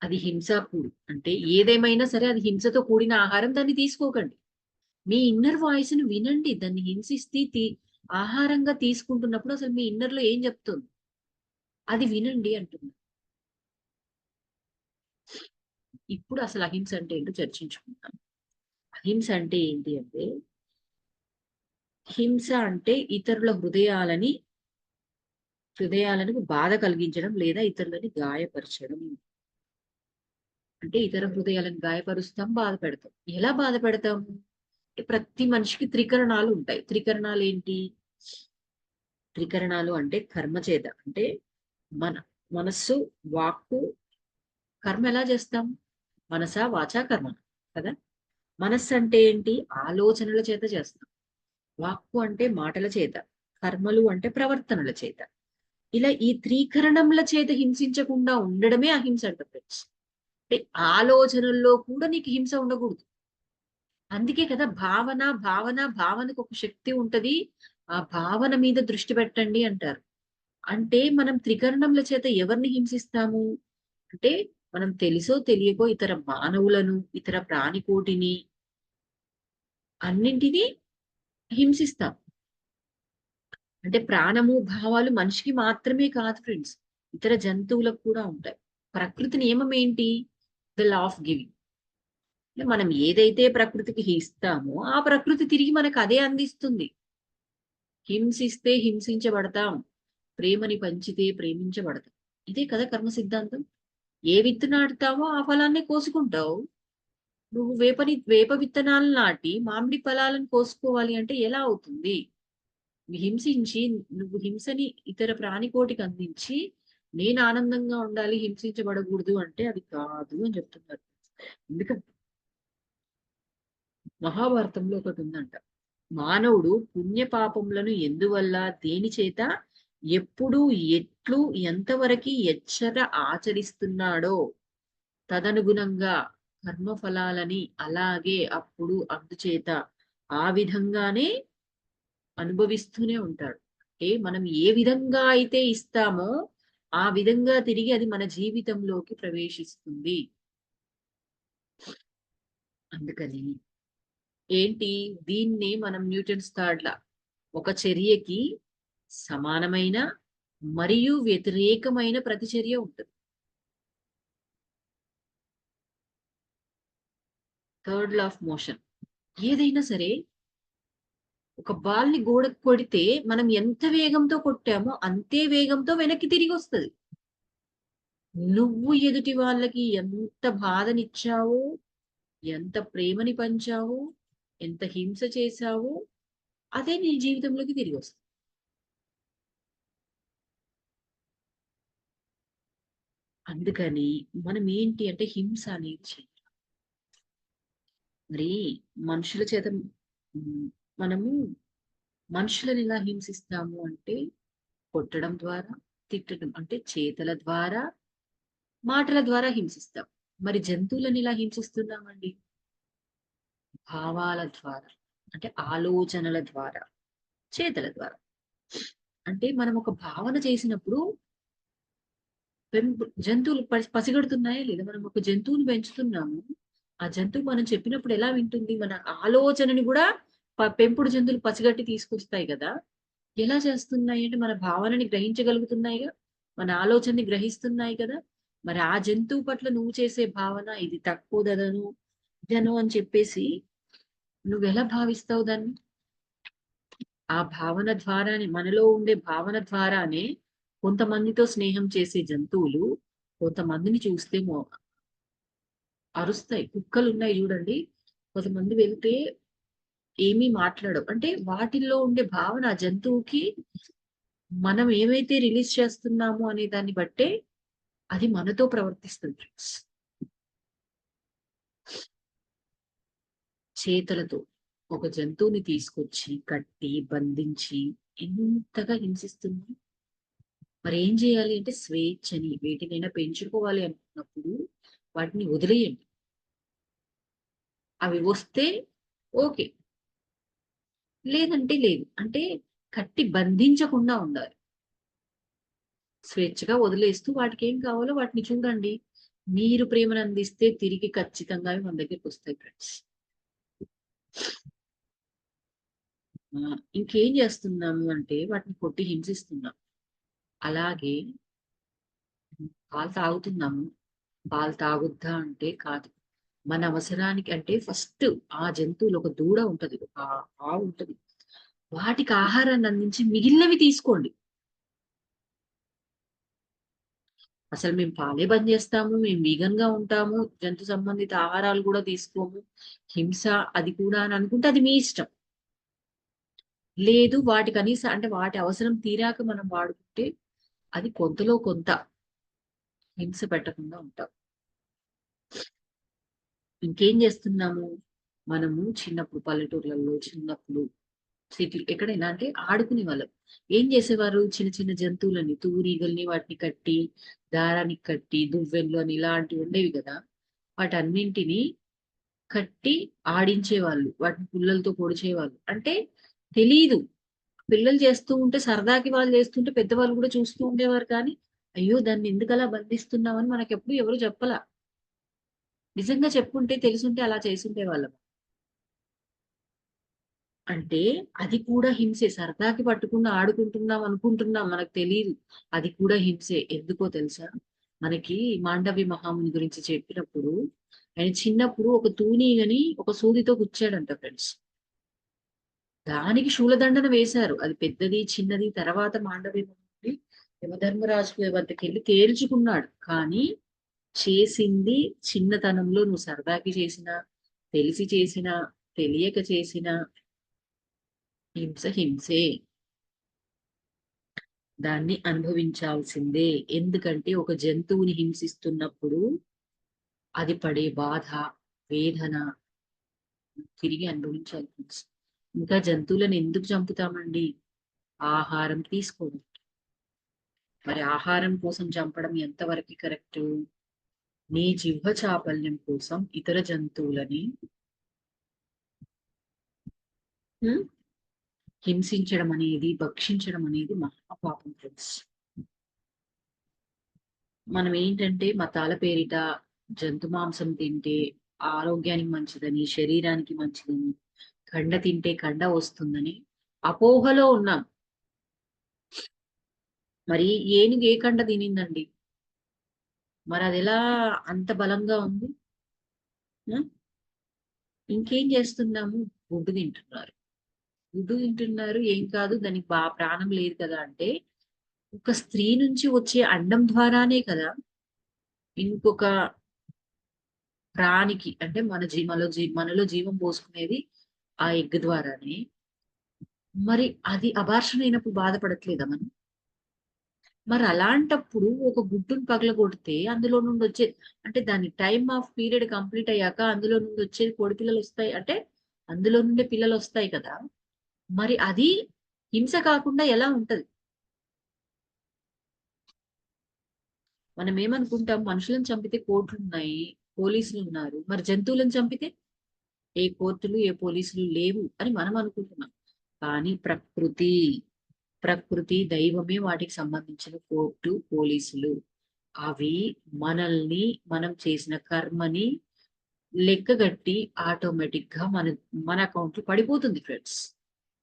అది హింసాపూరి. అంటే ఏదేమైనా సరే అది హింసతో కూడిన ఆహారం, దాన్ని తీసుకోకండి. మీ ఇన్నర్ వాయిస్ ని వినండి. దాన్ని హింసిస్తే ఆహారంగా తీసుకుంటున్నప్పుడు అసలు మీ ఇన్నర్ లో ఏం చెప్తుంది అది వినండి అంటున్నా. ఇప్పుడు అసలు అహింస అంటే ఏంటో చర్చించుకుంటాం. అహింస అంటే ఏంటి అంటే, హింస అంటే ఇతరుల హృదయాలను బాధ కలిగించడం లేదా ఇతరులని గాయపరచడం. అంటే ఇతర హృదయాలను గాయపరుస్తాం, బాధ పెడతాం. ఎలా బాధ పెడతాము? ప్రతి మనిషికి త్రికరణాలు ఉంటాయి. త్రికరణాలు ఏంటి? త్రికరణాలు అంటే కర్మ చేత, అంటే మన మనస్సు, వాక్కు, కర్మ ఎలా చేస్తాం? మనస, వాచ, కర్మ కదా. మనస్సు అంటే ఏంటి? ఆలోచనల చేత చేస్తాం. వాక్కు అంటే మాటల చేత, కర్మలు అంటే ప్రవర్తనల చేత. ఇలా ఈ త్రీకరణముల చేత హింసించకుండా ఉండడమే అహింస అంట ఫ్రెండ్స్. అంటే ఆలోచనల్లో కూడా నీకు హింస ఉండకూడదు. అందుకే కదా భావనకు ఒక శక్తి ఉంటది. ఆ భావన మీద దృష్టి పెట్టండి అంటారు. అంటే మనం త్రికరణముల చేత ఎవరిని హింసిస్తాము అంటే, మనం తెలుసో తెలియకో ఇతర మానవులను, ఇతర ప్రాణికోటిని, అన్నింటినీ హింసిస్తాం. అంటే ప్రాణము, భావాలు మనిషికి మాత్రమే కాదు ఫ్రెండ్స్, ఇతర జంతువులకు కూడా ఉంటాయి. ప్రకృతి నియమం ఏంటి? The law of giving. మనం ఏదైతే ప్రకృతికి ఇస్తామో ఆ ప్రకృతి తిరిగి మనకు అదే అందిస్తుంది. హింసిస్తే హింసించబడతాం, ప్రేమని పంచితే ప్రేమించబడతాం. ఇదే కదా కర్మ సిద్ధాంతం. ఏ విత్తు నాటుతావో ఆ ఫలాన్నే కోసుకుంటావు. నువ్వు వేప విత్తనాలు నాటి మామిడి ఫలాలను కోసుకోవాలి అంటే ఎలా అవుతుంది? హింసించి, నువ్వు హింసని ఇతర ప్రాణికోటికి అందించి నేను ఆనందంగా ఉండాలి, హింసించబడకూడదు అంటే అది కాదు అని చెప్తున్నారు. ఎందుకంటే మహాభారతంలో ఒకటి ఉందంట. మానవుడు పుణ్య పాపములను ఎందువల్ల, దేని చేత, ఎప్పుడు, ఎట్లు, ఎంతవరకు ఎచ్చట ఆచరిస్తున్నాడో తదనుగుణంగా కర్మఫలాలని అలాగే అప్పుడు అందుచేత ఆ విధంగానే అనుభవిస్తూనే ఉంటాడు. అంటే మనం ఏ విధంగా అయితే ఇస్తామో ఆ విధంగా తిరిగి అది మన జీవితంలోకి ప్రవేశిస్తుంది. అందుకని ఏంటి, దీన్ని మనం న్యూటన్స్ థర్డ్ లా, ఒక చర్యకి సమానమైన మరియు వ్యతిరేకమైన ప్రతిచర్య ఉంటుంది. Third law of motion. ఏదైనా సరే ఒక బాల్ ని గోడకు కొడితే మనం ఎంత వేగంతో కొట్టామో అంతే వేగంతో వెనక్కి తిరిగి వస్తుంది. నువ్వు ఎదుటి వాళ్ళకి ఎంత బాధనిచ్చావో, ఎంత ప్రేమని పంచావో, ఎంత హింస చేశావో అదే నీ జీవితంలోకి తిరిగి వస్తుంది. అందుకని మనం ఏంటి అంటే హింస అనేది మరి మనుషుల చేత మనము మనుషులను ఎలా హింసిస్తాము అంటే, కొట్టడం ద్వారా, తిట్టడం అంటే చేతల ద్వారా, మాటల ద్వారా హింసిస్తాం. మరి జంతువులను ఎలా హింసిస్తున్నామండి? భావాల ద్వారా, అంటే ఆలోచనల ద్వారా, చేతల ద్వారా. అంటే మనం ఒక భావన చేసినప్పుడు జంతువులు పసిగడుతున్నాయా లేదా? మనం ఒక జంతువుని పెంచుతున్నాము. ఆ జంతువు మనం చెప్పినప్పుడు ఎలా వింటుంది? మన ఆలోచనని కూడా పెంపుడు జంతువులు పసిగట్టి తీసుకొస్తాయి కదా. ఎలా చేస్తున్నాయి అంటే మన భావనని గ్రహించగలుగుతున్నాయిగా. మన ఆలోచనని గ్రహిస్తున్నాయి కదా. మరి ఆ జంతువు పట్ల నువ్వు చేసే భావన ఇది తక్కువదను, ఇదను అని చెప్పేసి నువ్వెలా భావిస్తావు దాన్ని? ఆ భావన ద్వారానే, మనలో ఉండే భావన ద్వారానే కొంతమందితో స్నేహం చేసే జంతువులు కొంతమందిని చూస్తే అరుస్తాయి. కుక్కలు ఉన్నాయి చూడండి. కొంతమంది వెళ్తే ఏమీ మాట్లాడవు. అంటే వాటిల్లో ఉండే భావన ఆ జంతువుకి మనం ఏమైతే రిలీజ్ చేస్తున్నామో అనే దాన్ని బట్టే అది మనతో ప్రవర్తిస్తుంది ఫ్రెండ్స్. చేతులతో ఒక జంతువుని తీసుకొచ్చి కట్టి బంధించి ఎంతగా హింసిస్తుంది. మరి ఏం చేయాలి అంటే స్వేచ్ఛని, వేటినైనా పెంచుకోవాలి అనుకున్నప్పుడు వాటిని వదిలేయండి. అవి వస్తే ఓకే, లేదంటే లేదు. అంటే కట్టి బంధించకుండా ఉండాలి. స్వేచ్ఛగా వదిలేస్తూ వాటికి ఏం కావాలో వాటిని చూడండి. మీరు ప్రేమను అందిస్తే తిరిగి ఖచ్చితంగా అవి మన దగ్గరికి వస్తాయి ఫ్రెండ్స్. ఇంకేం చేస్తున్నాము అంటే వాటిని కొట్టి హింసిస్తున్నాం. అలాగే పాలు తాగుతున్నాము. పాలు తాగొద్దా అంటే కాదు. మన అవసరానికి అంటే ఫస్ట్ ఆ జంతువులు, ఒక దూడ ఉంటది, ఒక ఆవు ఉంటది. వాటికి ఆహారాన్ని అందించి మిగిలినవి తీసుకోండి. అసలు మేము పాలే బంద్ చేస్తాము, మేము వీగన్ గా ఉంటాము, జంతు సంబంధిత ఆహారాలు కూడా తీసుకోము, హింస అది కూడా అని అనుకుంటే అది మీ ఇష్టం. లేదు వాటి కనీసం అంటే వాటి అవసరం తీరాక మనం వాడుకుంటే అది కొంతలో కొంత హింస పెట్టకుండా ఉంటాం. ఇంకేం చేస్తున్నాము? మనము చిన్నప్పుడు పల్లెటూర్లలో, చిన్నప్పుడు సిటీ ఎక్కడైనా అంటే ఆడుకునే వాళ్ళం. ఏం చేసేవారు? చిన్న చిన్న జంతువులని, తూనీగల్ని వాటిని కట్టి, దారానికి కట్టి, దువ్వెనలు అని ఇలాంటివి ఉండేవి కదా! వాటన్నింటిని కట్టి ఆడించేవాళ్ళు. వాటిని పుల్లలతో పొడిచేవాళ్ళు. అంటే తెలీదు. పిల్లలు చేస్తూ ఉంటే సరదాకి వాళ్ళు చేస్తుంటే పెద్దవాళ్ళు కూడా చూస్తూ ఉండేవారు కానీ, అయ్యో! దాన్ని ఎందుకలా బంధిస్తున్నామని మనకెప్పుడు ఎవరు చెప్పలా. నిజంగా చెప్పుంటే తెలిసుంటే అలా చేసుండేవాళ్ళం. అంటే అది కూడా హింసే. సరదాకి పట్టుకుని ఆడుకుంటున్నాం అనుకుంటున్నాం. మనకు తెలీదు. అది కూడా హింసే. ఎందుకో తెలుసా? మనకి మాండవి మహాముని గురించి చెప్పినప్పుడు, ఆయన చిన్నప్పుడు ఒక తూనీగని ఒక సూదితో గుచ్చాడంట ఫ్రెండ్స్. దానికి శూలదండన వేశారు. అది పెద్దది, చిన్నది తర్వాత మాండవి మహాముని యమధర్మరాజు వద్దకెళ్ళి తేల్చుకున్నాడు. కానీ చేసింది చిన్నతనంలో నువ్వు సరదాకి చేసినా, తెలిసి చేసినా, తెలియక చేసినా హింస హింసే. దాన్ని అనుభవించాల్సిందే. ఎందుకంటే ఒక జంతువుని హింసిస్తున్నప్పుడు అది పడే బాధ, వేదన తిరిగి అనుభవించాలి ఫ్రెండ్స్. ఇంకా జంతువులను ఎందుకు చంపుతామండి? ఆహారం తీసుకోవడం. మరి ఆహారం కోసం చంపడం ఎంతవరకు కరెక్ట్? నీ జిహ్వ చాపల్యం కోసం ఇతర జంతువులని హ్మ్, హింసించడం అనేది, భక్షించడం అనేది మహాపాపం ఫ్రెండ్స్. మనం ఏంటంటే మతాల పేరిట జంతు మాంసం తింటే ఆరోగ్యానికి మంచిదని, శరీరానికి మంచిదని, కండ తింటే కండ వస్తుందని అపోహలో ఉన్నాం. మరి ఏనుగు ఏ కండ తినిందండి? మరి అది ఎలా అంత బలంగా ఉంది? ఆ? ఇంకేం చేస్తున్నాము? గుడ్డు తింటున్నారు. గుడ్డు తింటున్నారు ఏం కాదు, దానికి ప్రాణం లేదు కదా అంటే, ఒక స్త్రీ నుంచి వచ్చే అండం ద్వారానే కదా ఇంకొక ప్రాణికి అంటే మనలో జీవం పోసుకునేది ఆ ఎగ్ ద్వారానే. మరి అది అబార్షన్ అయినప్పుడు బాధపడట్లేదా మనం? మరి అలాంటప్పుడు ఒక గుడ్డుని పగలగొడితే అందులో నుండి వచ్చే అంటే దాని టైమ్ ఆఫ్ పీరియడ్ కంప్లీట్ అయ్యాక అందులో నుండి వచ్చేది కోడి పిల్లలు వస్తాయి అంటే అందులో నుండే పిల్లలు వస్తాయి కదా! మరి అది హింస కాకుండా ఎలా ఉంటది? మనం ఏమనుకుంటాం, మనుషులను చంపితే కోర్టులున్నాయి, పోలీసులున్నారు. మరి జంతువులను చంపితే ఏ కోర్టులు, ఏ పోలీసులు లేవు అని మనం అనుకుంటున్నాం. కానీ ప్రకృతి, దైవమే వాటికి సంబంధించిన కోర్టు, పోలీసులు. అవి మనల్ని, మనం చేసిన కర్మని లెక్కగట్టి ఆటోమేటిక్ గా మన అకౌంట్ లో పడిపోతుంది ఫ్రెండ్స్.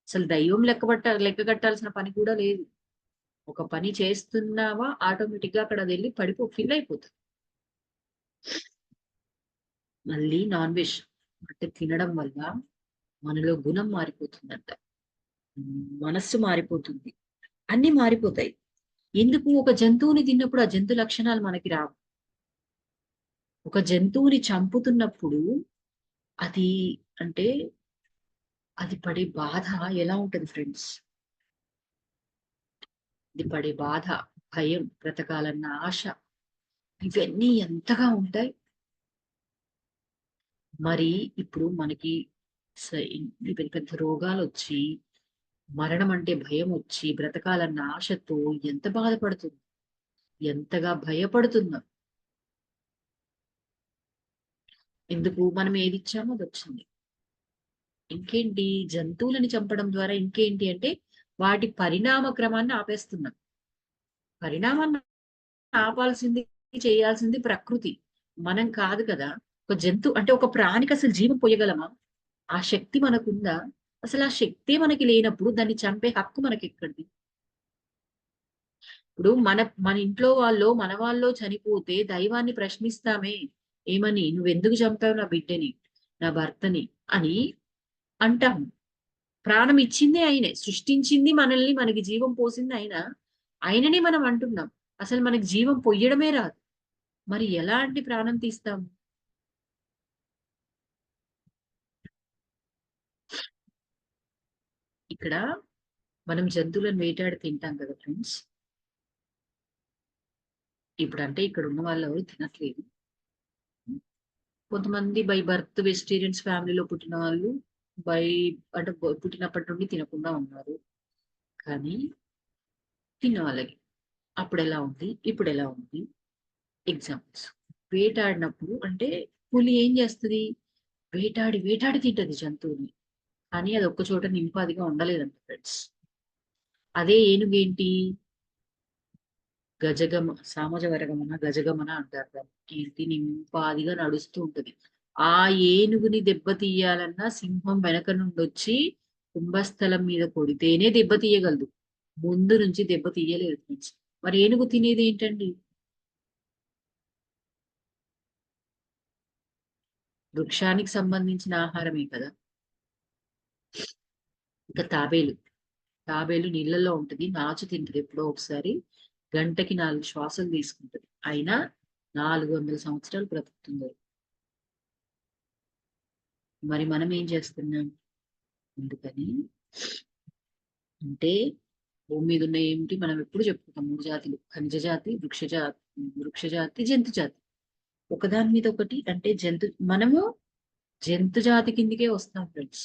అసలు దైవం లెక్క కట్టాల్సిన పని కూడా లేదు. ఒక పని చేస్తున్నావా ఆటోమేటిక్ గా అక్కడ అది వెళ్ళి ఫిల్ అయిపోతుంది. మళ్ళీ నాన్ వెజ్ అంటే తినడం వల్ల మనలో గుణం మారిపోతుందంట. మనస్సు మారిపోతుంది. అన్ని మారిపోతాయి. ఎందుకు? ఒక జంతువుని తిన్నప్పుడు ఆ జంతు లక్షణాలు మనకి రావు. ఒక జంతువుని చంపుతున్నప్పుడు అది అంటే అది పడే బాధ ఎలా ఉంటది ఫ్రెండ్స్? అది పడే బాధ, భయం, బ్రతకాలన్న ఆశ ఇవన్నీ ఎంతగా ఉంటాయి. మరి ఇప్పుడు మనకి ఇన్ని పెద్ద పెద్ద రోగాలొచ్చి, మరణం అంటే భయమొచ్చి, బ్రతకాలన్న ఆశతో ఎంత బాధపడుతుంది? ఎంతగా భయపడుతున్నాం? ఎందుకు? మనం ఏదిచ్చామో అదొచ్చింది. ఇంకేంటి? జంతువులని చంపడం ద్వారా ఇంకేంటి అంటే, వాటి పరిణామ క్రమాన్ని ఆపేస్తున్నాం. పరిణామాన్ని ఆపాల్సింది, చేయాల్సింది ప్రకృతి. మనం కాదు కదా. ఒక జంతు అంటే ఒక ప్రాణికి అసలు జీవం పోయగలమా? ఆ శక్తి మనకుందా? అసలు ఆ శక్తే మనకి లేనప్పుడు దాన్ని చంపే హక్కు మనకెక్కడిది? ఇప్పుడు మన ఇంట్లో వాళ్ళో, మన వాళ్ళో చనిపోతే దైవాన్ని ప్రశ్నిస్తామే. ఏమని? "నువ్వెందుకు చంపావు నా బిడ్డని, నా భర్తని" అని అంటాం. ప్రాణం ఇచ్చిందే ఆయనే. సృష్టించింది మనల్ని, మనకి జీవం పోసింది ఆయన. ఆయననే మనం అంటున్నాం. అసలు మనకి జీవం పొయ్యడమే రాదు. మరి ఎలాంటి ప్రాణం తీస్తాం? ఇక్కడ మనం జంతువులను వేటాడి తింటాం కదా ఫ్రెండ్స్. ఇప్పుడంటే ఇక్కడున్న వాళ్ళెవరు తినట్లేదు. కొంతమంది బై బర్త్ వెజిటేరియన్స్ ఫ్యామిలీలో పుట్టిన వాళ్ళు బై అంటే పుట్టినప్పటి నుండి తినకుండా ఉన్నారు. కానీ తిన్న వాళ్ళకి అప్పుడెలా ఉంది? ఇప్పుడెలా ఉంది? ఎగ్జాంపుల్స్. వేటాడినప్పుడు అంటే పులి ఏం చేస్తది? వేటాడి, వేటాడి తింటది జంతువుని. కానీ అది ఒక్క చోట నింపాదిగా ఉండలేదంట ఫ్రెండ్స్. అదే ఏనుగేంటి? సామజవరగమన, గజగమన అంటారు దాన్ని. ఏంటి నింపాదిగా నడుస్తూ ఉంటది. ఆ ఏనుగుని దెబ్బతీయాలన్నా సింహం వెనక నుండొచ్చి కుంభస్థలం మీద కొడితేనే దెబ్బతీయగలదు. ముందు నుంచి దెబ్బ తీయలేదు ఫ్రెండ్స్. మరి ఏనుగు తినేది ఏంటండి? వృక్షానికి సంబంధించిన ఆహారమే కదా. ఇంకా తాబేలు. తాబేలు నీళ్ళల్లో ఉంటది. నాచు తింటది ఎప్పుడో ఒకసారి. గంటకి 4 శ్వాసలు తీసుకుంటది. అయినా 400 సంవత్సరాలు బ్రతుకుతుంది. మరి మనం ఏం చేస్తున్నాం? అందుకని అంటే భూమి మీద ఉన్న ఏమిటి మనం ఎప్పుడు చెప్పుకుంటాం 3 జాతులు: ఖనిజ జాతి, వృక్ష జాతి, జంతు జాతి. ఒకదాని మీద ఒకటి అంటే మనము జంతు జాతి కిందికే వస్తాం ఫ్రెండ్స్.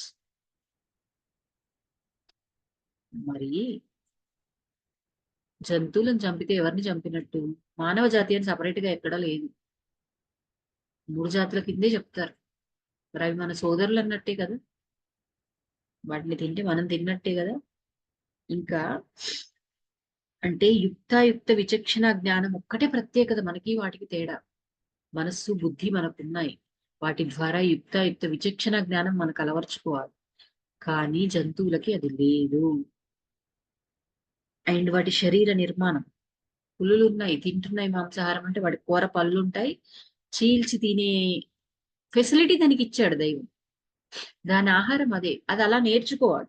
మరి జంతువులను చంపితే ఎవరిని చంపినట్టు? మానవ జాతి అని సపరేట్ గా ఎక్కడా లేదు. 3 జాతుల కిందే చెప్తారు. మరి అవి మన సోదరులు అన్నట్టే కదా. వాటిని తింటే మనం తిన్నట్టే కదా. ఇంకా అంటే యుక్తాయుక్త విచక్షణ జ్ఞానం ఒక్కటే ప్రత్యేకత మనకి వాటికి తేడా. మనస్సు, బుద్ధి మనకున్నాయి. వాటి ద్వారా యుక్తాయుక్త విచక్షణ జ్ఞానం మనకు అలవర్చుకోవాలి. కానీ జంతువులకి అది లేదు. అండ్ వాటి శరీర నిర్మాణం, పులులు ఉన్నాయి, తింటున్నాయి మాంసాహారం అంటే వాటి కూర పళ్ళు ఉంటాయి. చీల్చి తినే ఫెసిలిటీ దానికి ఇచ్చాడు దైవం. దాని ఆహారం అదే. అది అలా నేర్చుకోవాలి.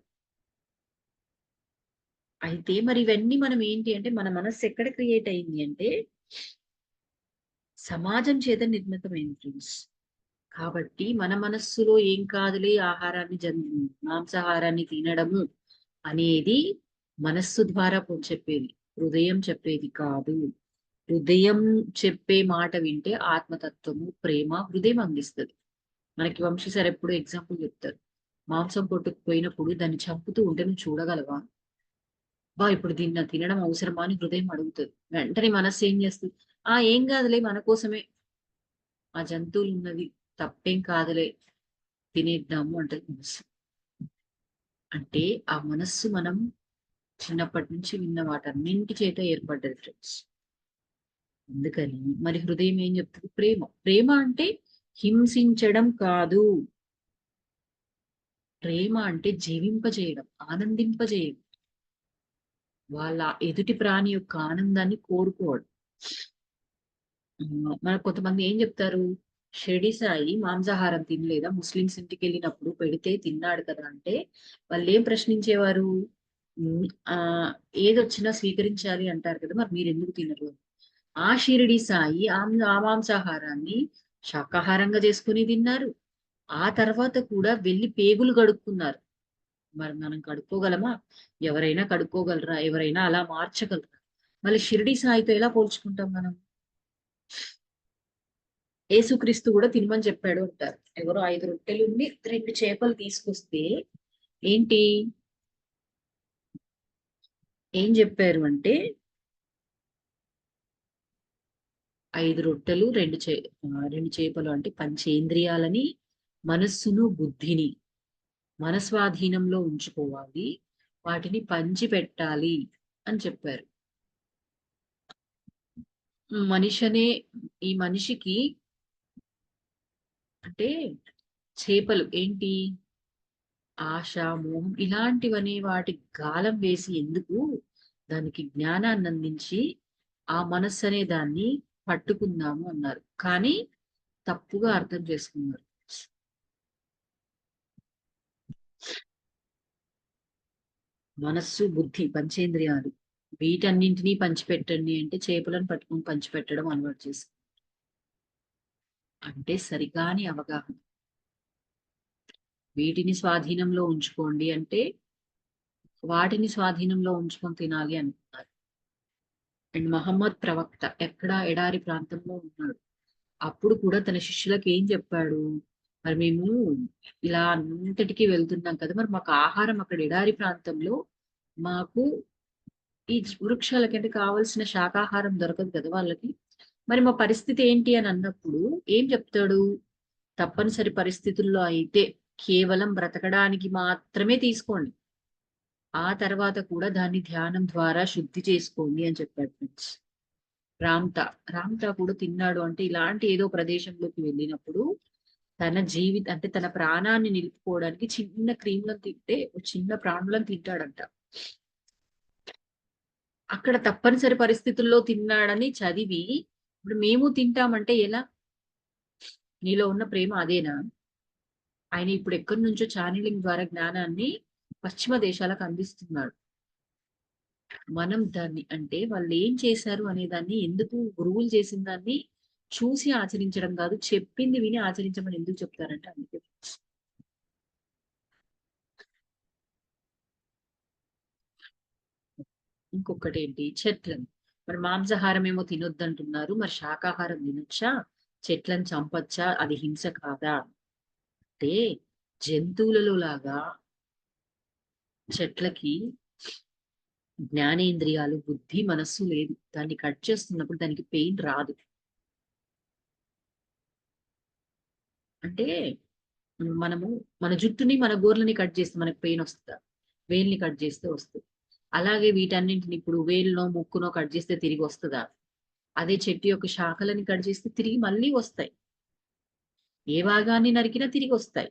అయితే మరి ఇవన్నీ మనం ఏంటి అంటే మన మనస్సు ఎక్కడ క్రియేట్ అయింది అంటే సమాజం చేత నిర్మితమైంది ఫ్రెండ్స్. కాబట్టి మన మనస్సులో ఏం కాదులే ఆహారాన్ని మాంసాహారాన్ని తినడము అనేది మనస్సు ద్వారా చెప్పేది. హృదయం చెప్పేది కాదు. హృదయం చెప్పే మాట వింటే ఆత్మతత్వము, ప్రేమ హృదయం అందిస్తుంది. మనకి వంశీ సార్ ఎప్పుడు ఎగ్జాంపుల్ చెప్తారు. మాంసం కొట్టుకుపోయినప్పుడు దాన్ని చంపుతూ ఉంటే నువ్వు చూడగలవా? ఇప్పుడు దీన్ని తినడం అవసరమా అని హృదయం అడుగుతుంది. వెంటనే మనస్సు ఏం చేస్తుంది? ఏం కాదులే మన కోసమే ఆ జంతువులు ఉన్నది, తప్పేం కాదులే, తినేద్దాము అంటది మనస్సు. అంటే ఆ మనస్సు మనం చిన్నప్పటి నుంచి విన్న వాటన్నింటి చేత ఏర్పడ్డది ఫ్రెండ్స్. అందుకని మరి హృదయం ఏం చెప్తుంది? ప్రేమ. ప్రేమ అంటే హింసించడం కాదు. ప్రేమ అంటే జీవింపజేయడం, ఆనందింపజేయడం. వాళ్ళ ఎదుటి ప్రాణి యొక్క ఆనందాన్ని కోరుకోవడం. మన కొంతమంది ఏం చెప్తారు? షిరిడి సాయి మాంసాహారం తినలేదా? ముస్లిమ్స్ ఇంటికి వెళ్ళినప్పుడు పెడితే తిన్నాడు కదా అంటే వాళ్ళు ఏం ప్రశ్నించేవారు? ఉమ్, ఆ ఏదొచ్చినా స్వీకరించాలి అంటారు కదా, మరి మీరు ఎందుకు తినరు? ఆ షిరిడి సాయి ఆ మాంసాహారాన్ని శాకాహారంగా చేసుకుని తిన్నారు. ఆ తర్వాత కూడా వెళ్లి పేగులు కడుక్కున్నారు. మరి మనం కడుక్కోగలమా? ఎవరైనా కడుక్కోగలరా? ఎవరైనా అలా మార్చగలరా? మళ్ళీ షిరిడి సాయితో ఎలా పోల్చుకుంటాం మనం? యేసుక్రీస్తు కూడా తినమని చెప్పాడు అంటారు. ఎవరో 5 రొట్టెలుండి 2 చేపలు తీసుకొస్తే ఏంటి ఏం చెప్పారు అంటే 5 రొట్టెలు 2 చేపలు అంటే పంచేంద్రియాలని, మనస్సును, బుద్ధిని మన స్వాధీనంలో ఉంచుకోవాలి. వాటిని పంచి పెట్టాలి అని చెప్పారు. మనిషనే ఈ మనిషికి అంటే చేపలు ఏంటి, ఆశ, మోహం ఇలాంటివనే వాటి గాలం వేసి ఎందుకు దానికి జ్ఞానాన్ని అందించి ఆ మనస్సు అనే దాన్ని పట్టుకుందాము అన్నారు. కానీ తప్పుగా అర్థం చేసుకున్నారు. మనస్సు, బుద్ధి, పంచేంద్రియాలు వీటన్నింటినీ పంచిపెట్టండి అంటే చేపలను పట్టుకుని పంచిపెట్టడం అలవాటు చేసి అంటే సరికాని అవగాహన. వీటిని స్వాధీనంలో ఉంచుకోండి అంటే వాటిని స్వాధీనంలో ఉంచుకొని తినాలి అనుకున్నారు. అండ్ మహమ్మద్ ప్రవక్త ఎక్కడ ఎడారి ప్రాంతంలో ఉన్నాడు. అప్పుడు కూడా తన శిష్యులకు ఏం చెప్పాడు, మరి మేము ఇలా అంతటికి వెళ్తున్నాం కదా, మరి మాకు ఆహారం అక్కడ ఎడారి ప్రాంతంలో మాకు ఈ వృక్షాలకంటే కావలసిన శాకాహారం దొరకదు కదా వాళ్ళకి, మరి మా పరిస్థితి ఏంటి అని అన్నప్పుడు ఏం చెప్తాడు, తప్పనిసరి పరిస్థితుల్లో అయితే కేవలం బ్రతకడానికి మాత్రమే తీసుకోండి, ఆ తర్వాత కూడా దాన్ని ధ్యానం ద్వారా శుద్ధి చేసుకోండి అని చెప్పాడు ఫ్రెండ్స్. రామ్తా రామ్తా కూడా తిన్నాడు అంటే ఇలాంటి ఏదో ప్రదేశంలోకి వెళ్ళినప్పుడు తన అంటే తన ప్రాణాన్ని నిలుపుకోవడానికి చిన్న క్రీములను తింటే చిన్న ప్రాణులను తింటాడంట. అక్కడ తప్పనిసరి పరిస్థితుల్లో తిన్నాడని చదివి ఇప్పుడు మేము తింటామంటే ఎలా? నీలో ఉన్న ప్రేమ అదేనా? ఆయన ఇప్పుడు ఎక్కడి నుంచో ఛానలింగ్ ద్వారా జ్ఞానాన్ని పశ్చిమ దేశాలకు అందిస్తున్నాడు. మనం దాన్ని అంటే వాళ్ళు ఏం చేశారు అనే దాన్ని ఎందుకు గురువులు చేసిన దాన్ని చూసి ఆచరించడం కాదు, చెప్పింది విని ఆచరించమని ఎందుకు చెప్తారంటే అందుకే. ఇంకొకటి ఏంటి, చెట్లను మరి మాంసాహారం ఏమో తినొద్దంటున్నారు, మరి శాకాహారం తినొచ్చా, చెట్లను చంపచ్చా, అది హింస కాదా అంటే జంతువులలో లాగా చెట్లకి జ్ఞానేంద్రియాలు, బుద్ధి, మనస్సు లేదు. దాన్ని కట్ చేస్తున్నప్పుడు దానికి పెయిన్ రాదు. అంటే మనము మన జుట్టుని మన గోర్లని కట్ చేస్తే మనకు పెయిన్ వస్తుందా? వేల్ని కట్ చేస్తే వస్తుంది. అలాగే వీటన్నింటిని ఇప్పుడు వేలునో ముక్కునో కట్ చేస్తే తిరిగి వస్తుందా? అదే చెట్టు యొక్క శాఖలని కట్ చేస్తే తిరిగి మళ్ళీ వస్తాయి. ఏ భాగాన్ని నరికినా తిరిగి వస్తాయి.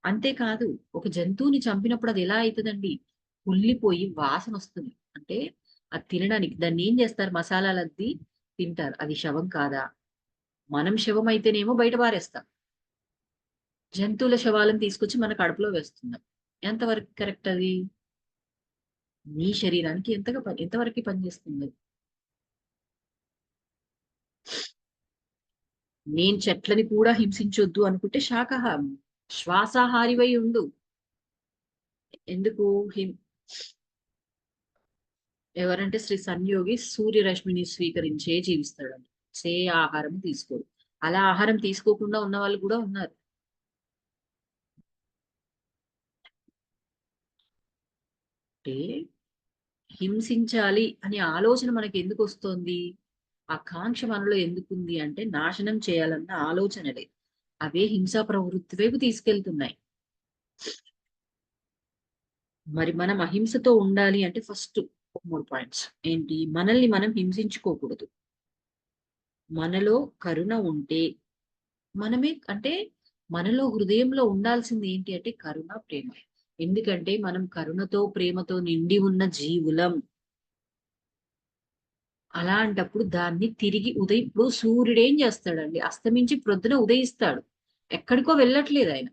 అంతేకాదు ఒక జంతువుని చంపినప్పుడు అది ఎలా అవుతుందండి, కుళ్ళిపోయి వాసన వస్తుంది. అంటే అది తినడానికి దాన్ని ఏం చేస్తారు, మసాలాలు అద్ది తింటారు. అది శవం కాదా? మనం శవం అయితేనేమో బయట పారేస్తాం, జంతువుల శవాలను తీసుకొచ్చి మన కడుపులో వేస్తున్నాం. ఎంతవరకు కరెక్ట్ అది? నీ శరీరానికి ఎంతవరకు పనిచేస్తుంది అది? నేను చెట్లని కూడా హింసించొద్దు అనుకుంటే శాకాహారం శ్వాసాహారివై ఉండు. ఎందుకు హిం ఎవరంటే శ్రీ సంయోగి సూర్యరశ్మిని స్వీకరించే జీవిస్తాడు, చే ఆహారం తీసుకోడు. అలా ఆహారం తీసుకోకుండా ఉన్న వాళ్ళు కూడా ఉన్నారు. అంటే హింసించాలి అనే ఆలోచన మనకి ఎందుకు వస్తుంది, ఆ కాంక్ష మనలో ఎందుకుంది అంటే నాశనం చేయాలన్న ఆలోచనలే అవే హింసా ప్రవృత్తి వైపు తీసుకెళ్తున్నాయి. మరి మనం అహింసతో ఉండాలి అంటే ఫస్ట్ 3 పాయింట్స్ ఏంటి, మనల్ని మనం హింసించుకోకూడదు, మనలో కరుణ ఉంటే మనమే అంటే మనలో హృదయంలో ఉండాల్సింది ఏంటి అంటే కరుణ, ప్రేమ. ఎందుకంటే మనం కరుణతో ప్రేమతో నిండి ఉన్న జీవులం. అలాంటప్పుడు దాన్ని తిరిగి ఇప్పుడు సూర్యుడు ఏం చేస్తాడండి, అస్తమించి ప్రొద్దున ఉదయిస్తాడు, ఎక్కడికో వెళ్ళట్లేదు ఆయన.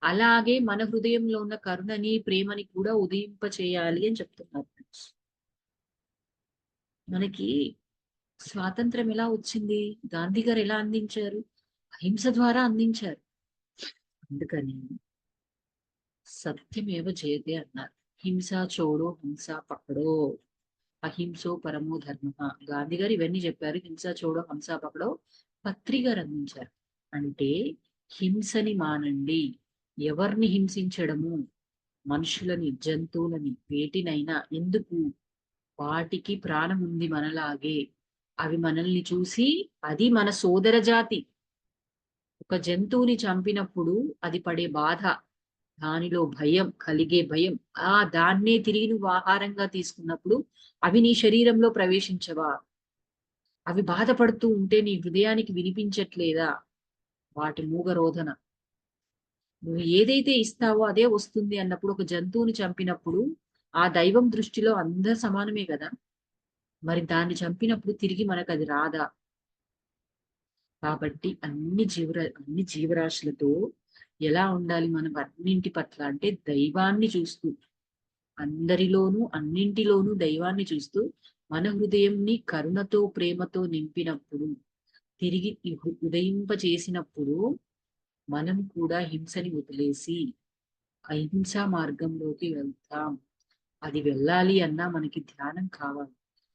అలాగే మన హృదయంలో ఉన్న కరుణని ప్రేమని కూడా ఉదయింప చేయాలి అని చెప్తున్నారు. మనకి స్వాతంత్రం ఎలా వచ్చింది, గాంధీ గారు ఎలా అందించారు, అహింస ద్వారా అందించారు. అందుకని సత్యమేవ జయతే అన్నారు. హింస చోడో హింస పకడో, అహింసో పరమో ధర్మ. గాంధీ గారు ఇవన్నీ చెప్పారు. హింస చోడో హింస పకడో పత్రి గారు అందించారు. అంటే హింసని మానండి. ఎవరిని హింసించడము, మనుషులని, జంతువులని, వేటినైనా ఎందుకు, వాటికి ప్రాణం ఉంది మనలాగే. అవి మనల్ని చూసి అది మన సోదర జాతి. ఒక జంతువుని చంపినప్పుడు అది పడే బాధ, దానిలో భయం, కలిగే భయం, దాన్నే తిరిగి నువ్వు ఆహారంగా తీసుకున్నప్పుడు అవి నీ శరీరంలో ప్రవేశించవా? అవి బాధపడుతూ ఉంటే నీ హృదయానికి వినిపించట్లేదా? వాటి మూగరోధన. నువ్వు ఏదైతే ఇస్తావో అదే వస్తుంది అన్నప్పుడు, ఒక జంతువుని చంపినప్పుడు ఆ దైవం దృష్టిలో అందరు సమానమే కదా. మరి దాన్ని చంపినప్పుడు తిరిగి మనకు అది రాదా? కాబట్టి అన్ని జీవరాశులతో ఎలా ఉండాలి మనం అన్నింటి పట్ల అంటే దైవాన్ని చూస్తూ, అందరిలోనూ అన్నింటిలోనూ దైవాన్ని చూస్తూ మన హృదయంని కరుణతో ప్రేమతో నింపినప్పుడు, తిరిగి ఉదయింప చేసినప్పుడు మనం కూడా హింసని వదిలేసి అహింసా మార్గంలోకి వెళ్తాం. అది వెళ్ళాలి అన్నా మనకి ధ్యానం కావాలి,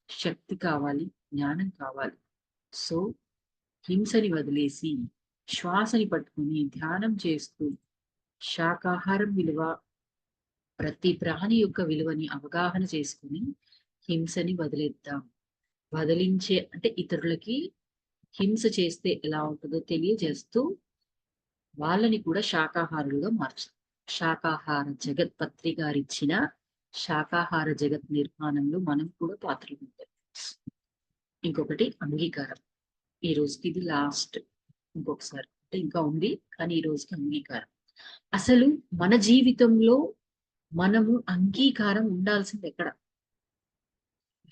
శక్తి కావాలి, జ్ఞానం కావాలి. సో హింసని వదిలేసి శ్వాసని పట్టుకుని ధ్యానం చేస్తూ శాకాహారం విలువ, ప్రతి ప్రాణి యొక్క విలువని అవగాహన చేసుకుని హింసని వదిలేద్దాం. వదిలించే అంటే ఇతరులకి హింస చేస్తే ఎలా ఉంటుందో తెలియజేస్తూ వాళ్ళని కూడా శాకాహారులుగా మార్చు. శాకాహార జగత్ పత్రి గారిచ్చిన శాకాహార జగత్ నిర్మాణంలో మనం కూడా పాత్రలు ఉంటాయి. ఇంకొకటి అంగీకారం. ఈ రోజుకి ఇది లాస్ట్. ఇంకొకసారి అంటే ఇంకా ఉంది, కానీ ఈ రోజుకి అంగీకారం. అసలు మన జీవితంలో మనము అంగీకారం ఉండాల్సింది ఎక్కడ?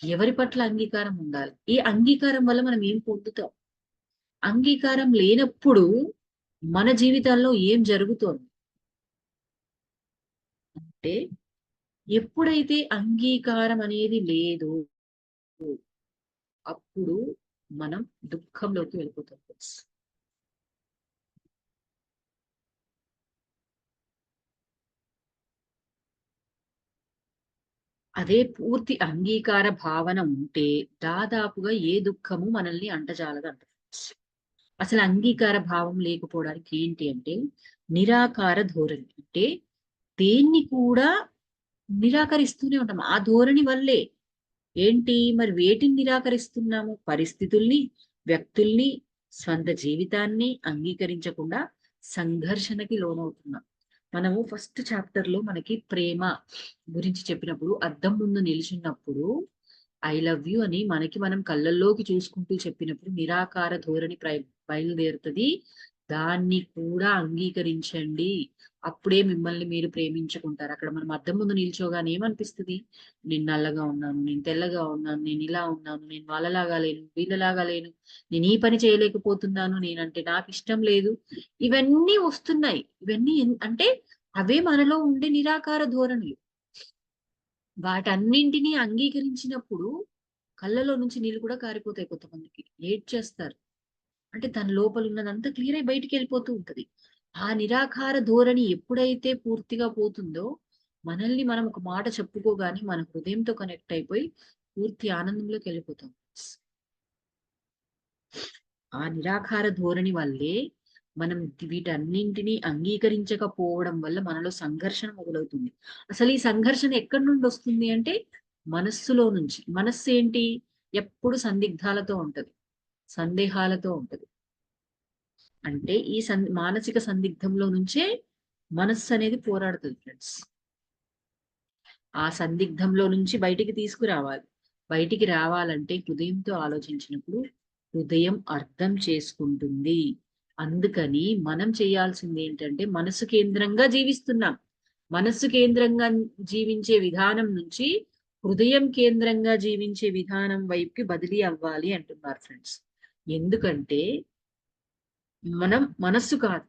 ఎవరి పట్ల అంగీకారం ఉండాలి? ఈ అంగీకారం వల్ల మనం ఏం పొందుతాం? అంగీకారం లేనప్పుడు మన జీవితాల్లో ఏం జరుగుతోంది అంటే, ఎప్పుడైతే అంగీకారం అనేది లేదో అప్పుడు మనం దుఃఖంలోకి వెళ్ళిపోతాం. అదే పూర్తి అంగీకార భావన ఉంటే దాదాపుగా ఏ దుఃఖము మనల్ని అంటజాలదంట. అసలు అంగీకార భావం లేకపోవడానికి ఏంటి అంటే నిరాకార ధోరణి. అంటే దేన్ని కూడా నిరాకరిస్తూనే ఉంటాం. ఆ ధోరణి వల్లే ఏంటి మరి వేటిని నిరాకరిస్తున్నాము? పరిస్థితుల్ని, వ్యక్తుల్ని, స్వంత జీవితాన్ని అంగీకరించకుండా సంఘర్షణకి లోనవుతున్నాం. మనము ఫస్ట్ చాప్టర్ లో మనకి ప్రేమ గురించి చెప్పినప్పుడు, అద్దం ముందు నిలిచినప్పుడు ఐ లవ్ యూ అని మనకి మనం కళ్ళల్లోకి చూసుకుంటూ చెప్పినప్పుడు నిరాకార ధోరణి బయలుదేరుతుంది. దాన్ని కూడా అంగీకరించండి, అప్పుడే మిమ్మల్ని మీరు ప్రేమించుకుంటారు. అక్కడ మనం అద్దం ముందు నిల్చోగానే ఏమనిపిస్తుంది? నేను నల్లగా ఉన్నాను, నేను తెల్లగా ఉన్నాను, నేను ఇలా ఉన్నాను, నేను వాళ్ళలాగా లేను, వీళ్ళలాగా లేను, నేను ఈ పని చేయలేకపోతున్నాను, నేనంటే నాకు ఇష్టం లేదు, ఇవన్నీ వస్తున్నాయి. ఇవన్నీ అంటే అవే మనలో ఉండే నిరాకార ధోరణులు. వాటన్నింటినీ అంగీకరించినప్పుడు కళ్ళలో నుంచి నీళ్ళు కూడా కారిపోతాయి. కొంతమందికి ఏడ్చేస్తారు. అంటే తన లోపల ఉన్నదంతా క్లియర్ అయి బయటికి వెళ్ళిపోతూ ఉంటది. ఆ నిరాకార ధోరణి ఎప్పుడైతే పూర్తిగా పోతుందో, మనల్ని మనం ఒక మాట చెప్పుకోగానే మన హృదయంతో కనెక్ట్ అయిపోయి పూర్తి ఆనందంలోకి వెళ్ళిపోతాం. ఆ నిరాకార ధోరణి వల్లే మనం వీటన్నింటినీ అంగీకరించకపోవడం వల్ల మనలో సంఘర్షణ మొదలవుతుంది. అసలు ఈ సంఘర్షణ ఎక్కడి నుండి వస్తుంది అంటే మనస్సులో నుంచి. మనస్సు ఏంటి? ఎప్పుడు సందిగ్ధాలతో ఉంటది, సందేహాలతో ఉంటది. అంటే ఈ మానసిక సందిగ్ధంలో నుంచే మనస్సు అనేది పోరాడుతుంది ఫ్రెండ్స్. ఆ సందిగ్ధంలో నుంచి బయటికి తీసుకురావాలి. బయటికి రావాలంటే హృదయంతో ఆలోచించినప్పుడు హృదయం అర్థం చేసుకుంటుంది. అందుకని మనం చేయాల్సింది ఏంటంటే మనసు కేంద్రంగా జీవిస్తున్నాం. మనస్సు కేంద్రంగా జీవించే విధానం నుంచి హృదయం కేంద్రంగా జీవించే విధానం వైపుకి బదిలీ అవ్వాలి అంటున్నారు ఫ్రెండ్స్. ఎందుకంటే మనం మనస్సు కాదు,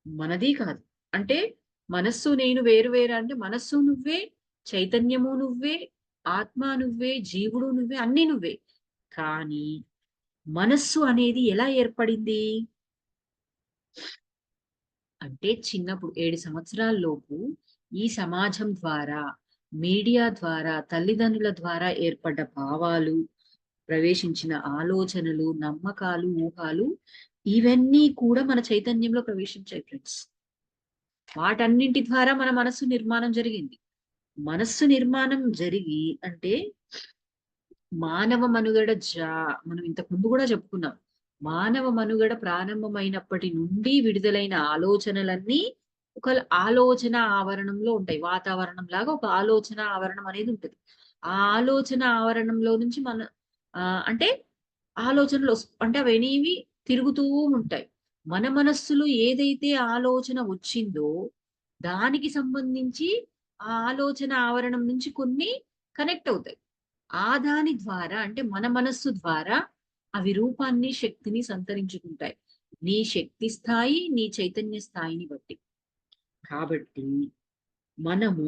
మనది కాదు. అంటే మనస్సు నేను వేరు వేరు అంటే మనస్సు నువ్వే, చైతన్యము నువ్వే, ఆత్మ నువ్వే, జీవుడు నువ్వే, అన్ని నువ్వే. కానీ మనస్సు అనేది ఎలా ఏర్పడింది అంటే చిన్నప్పుడు 7 సంవత్సరాల లోపు ఈ సమాజం ద్వారా, మీడియా ద్వారా, తల్లిదండ్రుల ద్వారా ఏర్పడ్డ భావాలు, ప్రవేశించిన ఆలోచనలు, నమ్మకాలు, ఊహాలు, ఇవన్నీ కూడా మన చైతన్యంలో ప్రవేశించాయి ఫ్రెండ్స్. వాటన్నింటి ద్వారా మన మనస్సు నిర్మాణం జరిగింది. మనస్సు నిర్మాణం జరిగి అంటే మానవ మనుగడ మనం ఇంతకు ముందు కూడా చెప్పుకున్నాం. మానవ మనుగడ ప్రారంభమైనప్పటి నుండి విడుదలైన ఆలోచనలన్నీ ఒక ఆలోచన ఆవరణంలో ఉంటాయి. వాతావరణం లాగా ఒక ఆలోచన ఆవరణం అనేది ఉంటుంది. ఆ ఆలోచన ఆవరణంలో నుంచి మన అంటే ఆలోచనలు అంటే అవనేవి తిరుగుతూ ఉంటాయి. మన మనస్సులో ఏదైతే ఆలోచన వచ్చిందో దానికి సంబంధించి ఆ ఆలోచన ఆవరణం నుంచి కొన్ని కనెక్ట్ అవుతాయి. ఆ దాని ద్వారా అంటే మన మనస్సు ద్వారా అవి రూపాన్ని, శక్తిని సంతరించుకుంటాయి. నీ శక్తి స్థాయి, నీ చైతన్య స్థాయిని బట్టి. కాబట్టి మనము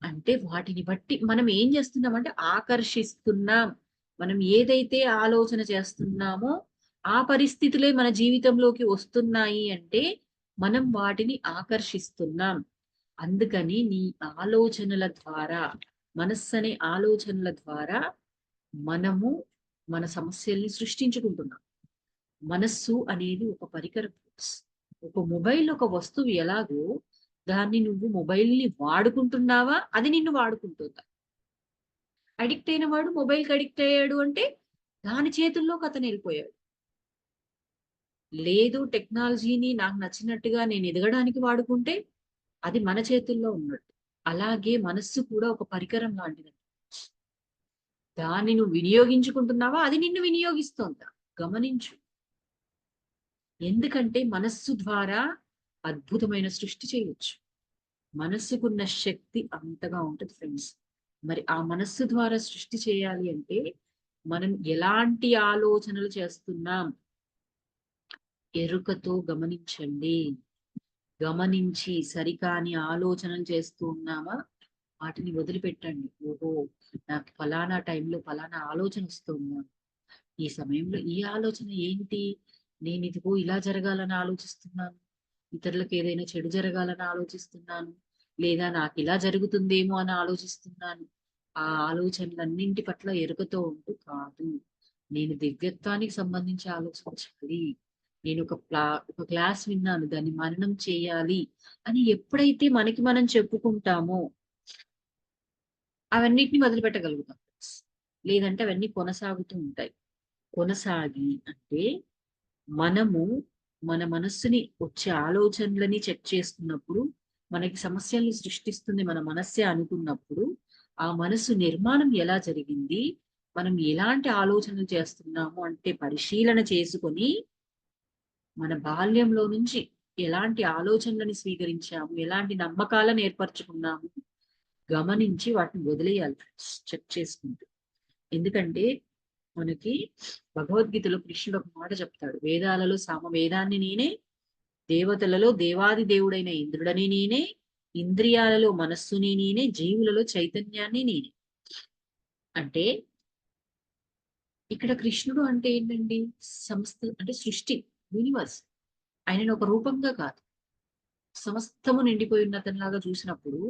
అంటే వాటిని బట్టి మనం ఏం చేస్తున్నామంటే ఆకర్షిస్తున్నాం. మనం ఏదైతే ఆలోచన చేస్తున్నామో ఆ పరిస్థితులే మన జీవితంలోకి వస్తున్నాయి అంటే మనం వాటిని ఆకర్షిస్తున్నాం. అందుకని నీ ఆలోచనల ద్వారా, మనస్సు అనే ఆలోచనల ద్వారా మనము మన సమస్యల్ని సృష్టించుకుంటున్నాం. మనస్సు అనేది ఒక పరికరం. ఒక మొబైల్ ఒక వస్తువు ఎలాగో దాన్ని నువ్వు మొబైల్‌ని వాడుకుంటున్నావా? అది నిన్ను వాడుకుంటుందా? అడిక్ట్ అయిన వాడు మొబైల్‌కి అడిక్ట్ అయ్యాడు అంటే దాని చేతుల్లోకి అతను ఎళ్ళిపోయాడు. లేదు టెక్నాలజీని నాకు నచ్చినట్టుగా నేను ఎదగడానికి వాడుకుంటే అది మన చేతుల్లో ఉన్నట్టు. అలాగే మనస్సు కూడా ఒక పరికరం లాంటిది. దాన్ని నువ్వు వినియోగించుకుంటున్నావా? అది నిన్ను వినియోగిస్తోందా? గమనించు. ఎందుకంటే మనస్సు ద్వారా అద్భుతమైన సృష్టి చేయొచ్చు. మనస్సుకున్న శక్తి అంతగా ఉంటది ఫ్రెండ్స్. మరి ఆ మనస్సు ద్వారా సృష్టి చేయాలి అంటే మనం ఎలాంటి ఆలోచనలు చేస్తున్నాం? ఎరుకతో గమనించండి. గమనించి సరికాని ఆలోచనలు చేస్తూ ఉన్నామా? వాటిని వదిలిపెట్టండి. ఓహో! నాకు ఫలానా టైంలో ఫలానా ఆలోచన వస్తుందా? ఈ సమయంలో ఈ ఆలోచన ఏంటి? నేనిదిగో ఇలా జరగాలని ఆలోచిస్తున్నాను. ఇతరులకు ఏదైనా చెడు జరగాలని ఆలోచిస్తున్నాను. లేదా నాకిలా జరుగుతుందేమో అని ఆలోచిస్తున్నాను. ఆ ఆలోచనలన్నింటి పట్ల ఎరుకతో ఉంటూ కాదు. నేను దివ్యత్వానికి సంబంధించి ఆలోచించాలి. ఒక క్లాస్ విన్నాను. దాన్ని మననం చేయాలి అని ఎప్పుడైతే మనకి మనం చెప్పుకుంటామో అవన్నిటిని వదిలిపెట్టగలుగుతాం. లేదంటే అవన్నీ కొనసాగుతూ ఉంటాయి. కొనసాగి అంటే మనము మన మనస్సుని వచ్చే ఆలోచనలని చెక్ చేసుకున్నప్పుడు, మనకి సమస్యల్ని సృష్టిస్తుంది మన మనస్సే అనుకున్నప్పుడు, ఆ మనసు నిర్మాణం ఎలా జరిగింది? మనం ఎలాంటి ఆలోచనలు చేస్తున్నాము అంటే పరిశీలన చేసుకొని, మన బాల్యంలో నుంచి ఎలాంటి ఆలోచనలని స్వీకరించాము, ఎలాంటి నమ్మకాలను ఏర్పరచుకున్నాము, గమనించి వాటిని వదిలేయాలి చెక్ చేసుకుంటూ. ఎందుకంటే మనకి భగవద్గీతలో కృష్ణుడు ఒక మాట చెప్తాడు. వేదాలలో సామవేదాన్ని నేనే, దేవతలలో దేవాది దేవుడైన ఇంద్రుడని నేనే, ఇంద్రియాలలో మనస్సుని నేనే, జీవులలో చైతన్యాన్ని నేనే. అంటే ఇక్కడ కృష్ణుడు అంటే ఏంటండి? సమస్త అంటే సృష్టి, యూనివర్స్. ఆయనను ఒక రూపంగా కాదు. సమస్తము నిండిపోయి ఉన్న అతనిలాగా చూసినప్పుడు,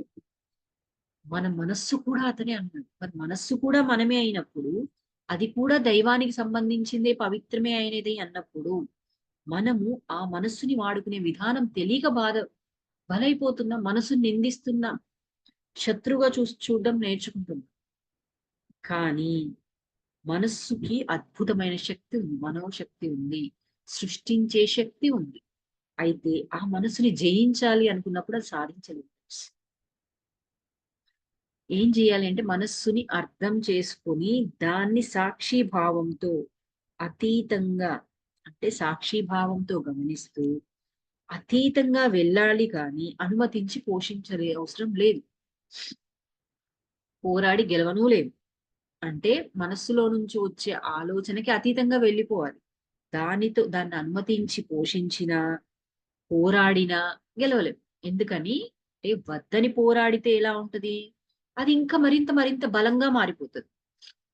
మన మనస్సు కూడా అతనే అన్నాడు. మరి మనస్సు కూడా మనమే అయినప్పుడు, అది కూడా దైవానికి సంబంధించిందే, పవిత్రమే అయినది అన్నప్పుడు, మనము ఆ మనస్సుని వాడుకునే విధానం తెలియక బలైపోతున్నాం. మనసుని నిందిస్తున్నాం. శత్రువుగా చూడడం నేర్చుకుంటున్నాం. కానీ మనస్సుకి అద్భుతమైన శక్తి ఉంది. మనోశక్తి ఉంది. సృష్టించే శక్తి ఉంది. అయితే ఆ మనసుని జయించాలి అనుకున్నప్పుడు అది సాధించలేము. ఏం చేయాలి అంటే మనస్సుని అర్థం చేసుకొని దాన్ని సాక్షి భావంతో అతీతంగా అంటే సాక్షి భావంతో గమనిస్తూ అతీతంగా వెళ్ళాలి కానీ అనుమతించి పోషించలే అవసరం లేదు. పోరాడి గెలవనూ లేదు. అంటే మనస్సులో నుంచి వచ్చే ఆలోచనకి అతీతంగా వెళ్ళిపోవాలి. దాన్ని అనుమతించి పోషించినా, పోరాడినా గెలవలేం. ఎందుకని? అంటే వద్దని పోరాడితే ఎలా ఉంటది? అది ఇంకా మరింత మరింత బలంగా మారిపోతది.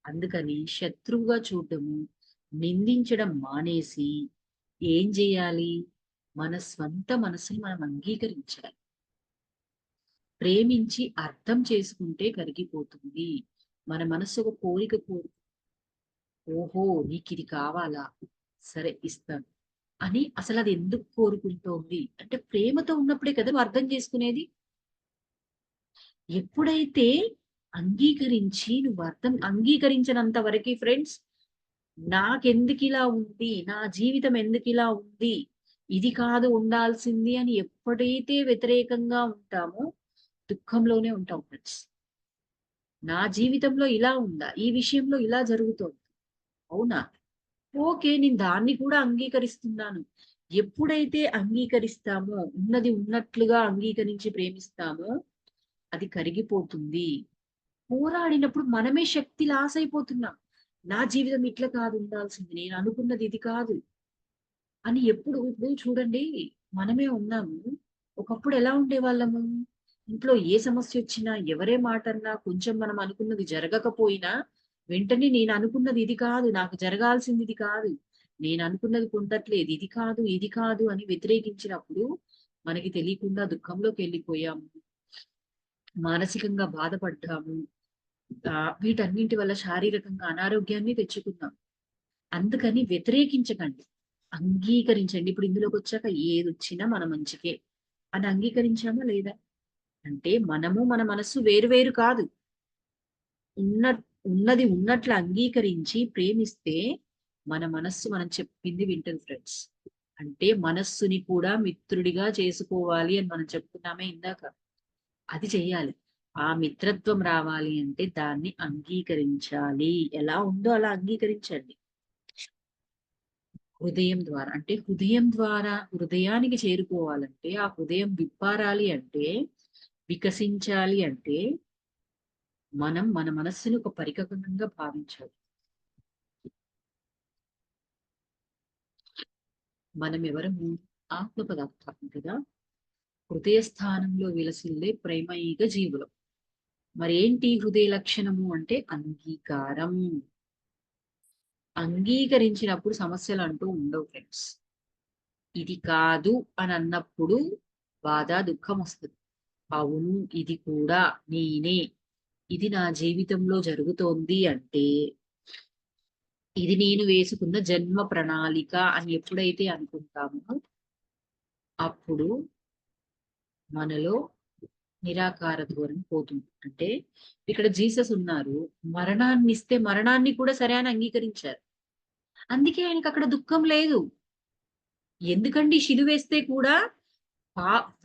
అందుకని శత్రువుగా చూడడము, నిందించడం మానేసి ఏం జేయాలి? మన స్వంత మనసుని మనం అంగీకరించాలి. ప్రేమించి అర్థం చేసుకుంటే కరిగిపోతుంది. మన మనసు ఒక ఓహో! నీకిది కావాలా? సరే ఇస్తాను. అని అసలది ఎందుకు కోరుకుంటోంది? అంటే ప్రేమతో ఉన్నప్పుడే కదా నువ్వు అర్థం చేసుకునేది. ఎప్పుడైతే అంగీకరించనంత వరకి ఫ్రెండ్స్ నాకెందుకిలా ఉంది? నా జీవితం ఎందుకిలా ఉంది? ఇది కాదు ఉండాల్సింది అని ఎప్పుడైతే వ్యతిరేకంగా ఉంటామో దుఃఖంలోనే ఉంటాం ఫ్రెండ్స్. నా జీవితంలో ఇలా ఉందా? ఈ విషయంలో ఇలా జరుగుతోంది. అవునా? ఓకే. నేను దాన్ని కూడా అంగీకరిస్తున్నాను. ఎప్పుడైతే అంగీకరిస్తామో, ఉన్నది ఉన్నట్లుగా అంగీకరించి ప్రేమిస్తామో అది కరిగిపోతుంది. పోరాడినప్పుడు మనమే శక్తి లాస్ అయిపోతున్నాం. నా జీవితం ఇట్లా కాదు ఉండాల్సింది. నేను అనుకున్నది ఇది కాదు అని ఇప్పుడు చూడండి, మనమే ఉన్నాము. ఒకప్పుడు ఎలా ఉండేవాళ్ళము? ఇంట్లో ఏ సమస్యొచ్చినా, ఎవరే మాటన్నా, కొంచెం మనం అనుకున్నది జరగకపోయినా, వెంటనే నేను అనుకున్నది ఇది కాదు, నాకు జరగాల్సింది ఇది కాదు, నేను అనుకున్నది పొందట్లేదు, ఇది కాదు, ఇది కాదు అని వ్యతిరేకించినప్పుడు, మనకి తెలియకుండా దుఃఖంలోకెళ్ళిపోయాము. మానసికంగా బాధపడ్డాము. వీటన్నింటి వల్ల శారీరకంగా అనారోగ్యాన్ని తెచ్చుకున్నాం. అందుకని వ్యతిరేకించకండి. అంగీకరించండి. ఇప్పుడు ఇందులోకొచ్చాక ఏదొచ్చినా మన మంచికే అని అంగీకరించామా లేదా? అంటే మనము, మన మనస్సు వేరు వేరు కాదు. ఉన్న ఉన్నది ఉన్నట్లు అంగీకరించి ప్రేమిస్తే మన మనస్సు మనం చెప్పింది వింటది ఫ్రెండ్స్. అంటే మనస్సుని కూడా మిత్రుడిగా చేసుకోవాలి అని మనం చెప్పుకున్నామే ఇందాక. అది చెయ్యాలి. ఆ మిత్రత్వం రావాలి అంటే దాన్ని అంగీకరించాలి. ఎలా ఉందో అలా అంగీకరించండి. హృదయం ద్వారా. అంటే హృదయం ద్వారా హృదయానికి చేరుకోవాలంటే, ఆ హృదయం విప్పారాలి అంటే, వికసించాలి అంటే, మనం మన మనస్సుని ఒక పరికరంగా భావించాలి. మనం ఎవరము? ఆత్మ పదార్థాలు కదా! హృదయ స్థానంలో విలసిల్లే ప్రేమైక జీవులం. మరేంటి హృదయ లక్షణము అంటే అంగీకారం. అంగీకరించినప్పుడు సమస్యలంటూ ఉండవు ఫ్రెండ్స్. ఇది కాదు అని అన్నప్పుడు బాధ, దుఃఖం వస్తది. అవును ఇది కూడా నేనే. ఇది నా జీవితంలో జరుగుతోంది అంటే, ఇది నేను వేసుకున్న జన్మ ప్రణాళిక అని ఎప్పుడైతే అనుకుంటామో, అప్పుడు మనలో నిరాకార ధోరణి పోతుంది. అంటే ఇక్కడ జీసస్ ఉన్నారు. మరణాన్ని ఇస్తే మరణాన్ని కూడా సరే అని అంగీకరించారు. అందుకే ఆయనకి అక్కడ దుఃఖం లేదు. ఎందుకండి శిలువేస్తే కూడా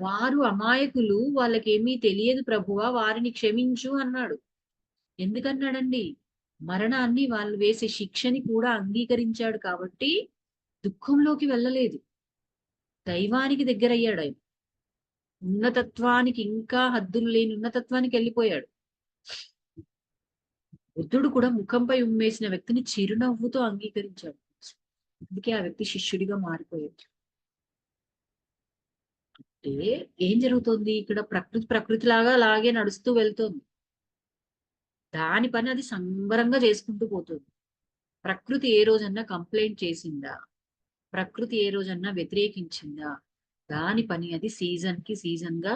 వారు అమాయకులు, వాళ్ళకేమీ తెలియదు ప్రభువా, వారిని క్షమించు అన్నాడు. ఎందుకన్నాడండి? మరణాన్ని వాళ్ళు వేసే శిక్షని కూడా అంగీకరించాడు కాబట్టి దుఃఖంలోకి వెళ్ళలేదు. దైవానికి దగ్గరయ్యాడాయన. ఉన్నతత్వానికి ఇంకా హద్దులు లేని ఉన్నతత్వానికి వెళ్ళిపోయాడు. బుద్ధుడు కూడా ముఖంపై ఉమ్మేసిన వ్యక్తిని చిరునవ్వుతో అంగీకరించాడు. అందుకే ఆ వ్యక్తి శిష్యుడిగా మారిపోయాడు. అంటే ఏం జరుగుతుంది ఇక్కడ? ప్రకృతిలాగా అలాగే నడుస్తూ వెళ్తోంది. దాని పని అది సంబరంగా చేసుకుంటూ పోతుంది. ప్రకృతి ఏ రోజన్నా కంప్లైంట్ చేసిందా? ప్రకృతి ఏ రోజన్నా వ్యతిరేకించిందా? దాని పని అది సీజన్ గా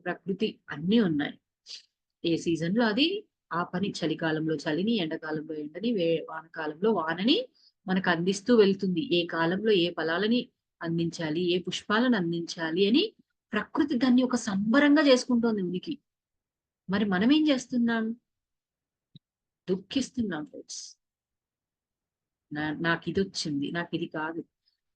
ప్రకృతి అన్ని ఉన్నాయి. ఏ సీజన్ లో అది ఆ పని, చలికాలంలో చలిని, ఎండాకాలంలో ఎండని, వానకాలంలో వానని మనకు అందిస్తూ వెళ్తుంది. ఏ కాలంలో ఏ ఫలాలని అందించాలి, ఏ పుష్పాలను అందించాలి అని ప్రకృతి దాన్ని ఒక సంబరంగా చేసుకుంటోంది ఉనికి. మరి మనం ఏం చేస్తున్నాం? దుఃఖిస్తున్నాం ఫ్రెండ్స్. నాకు ఇది వచ్చింది, నాకు ఇది కాదు.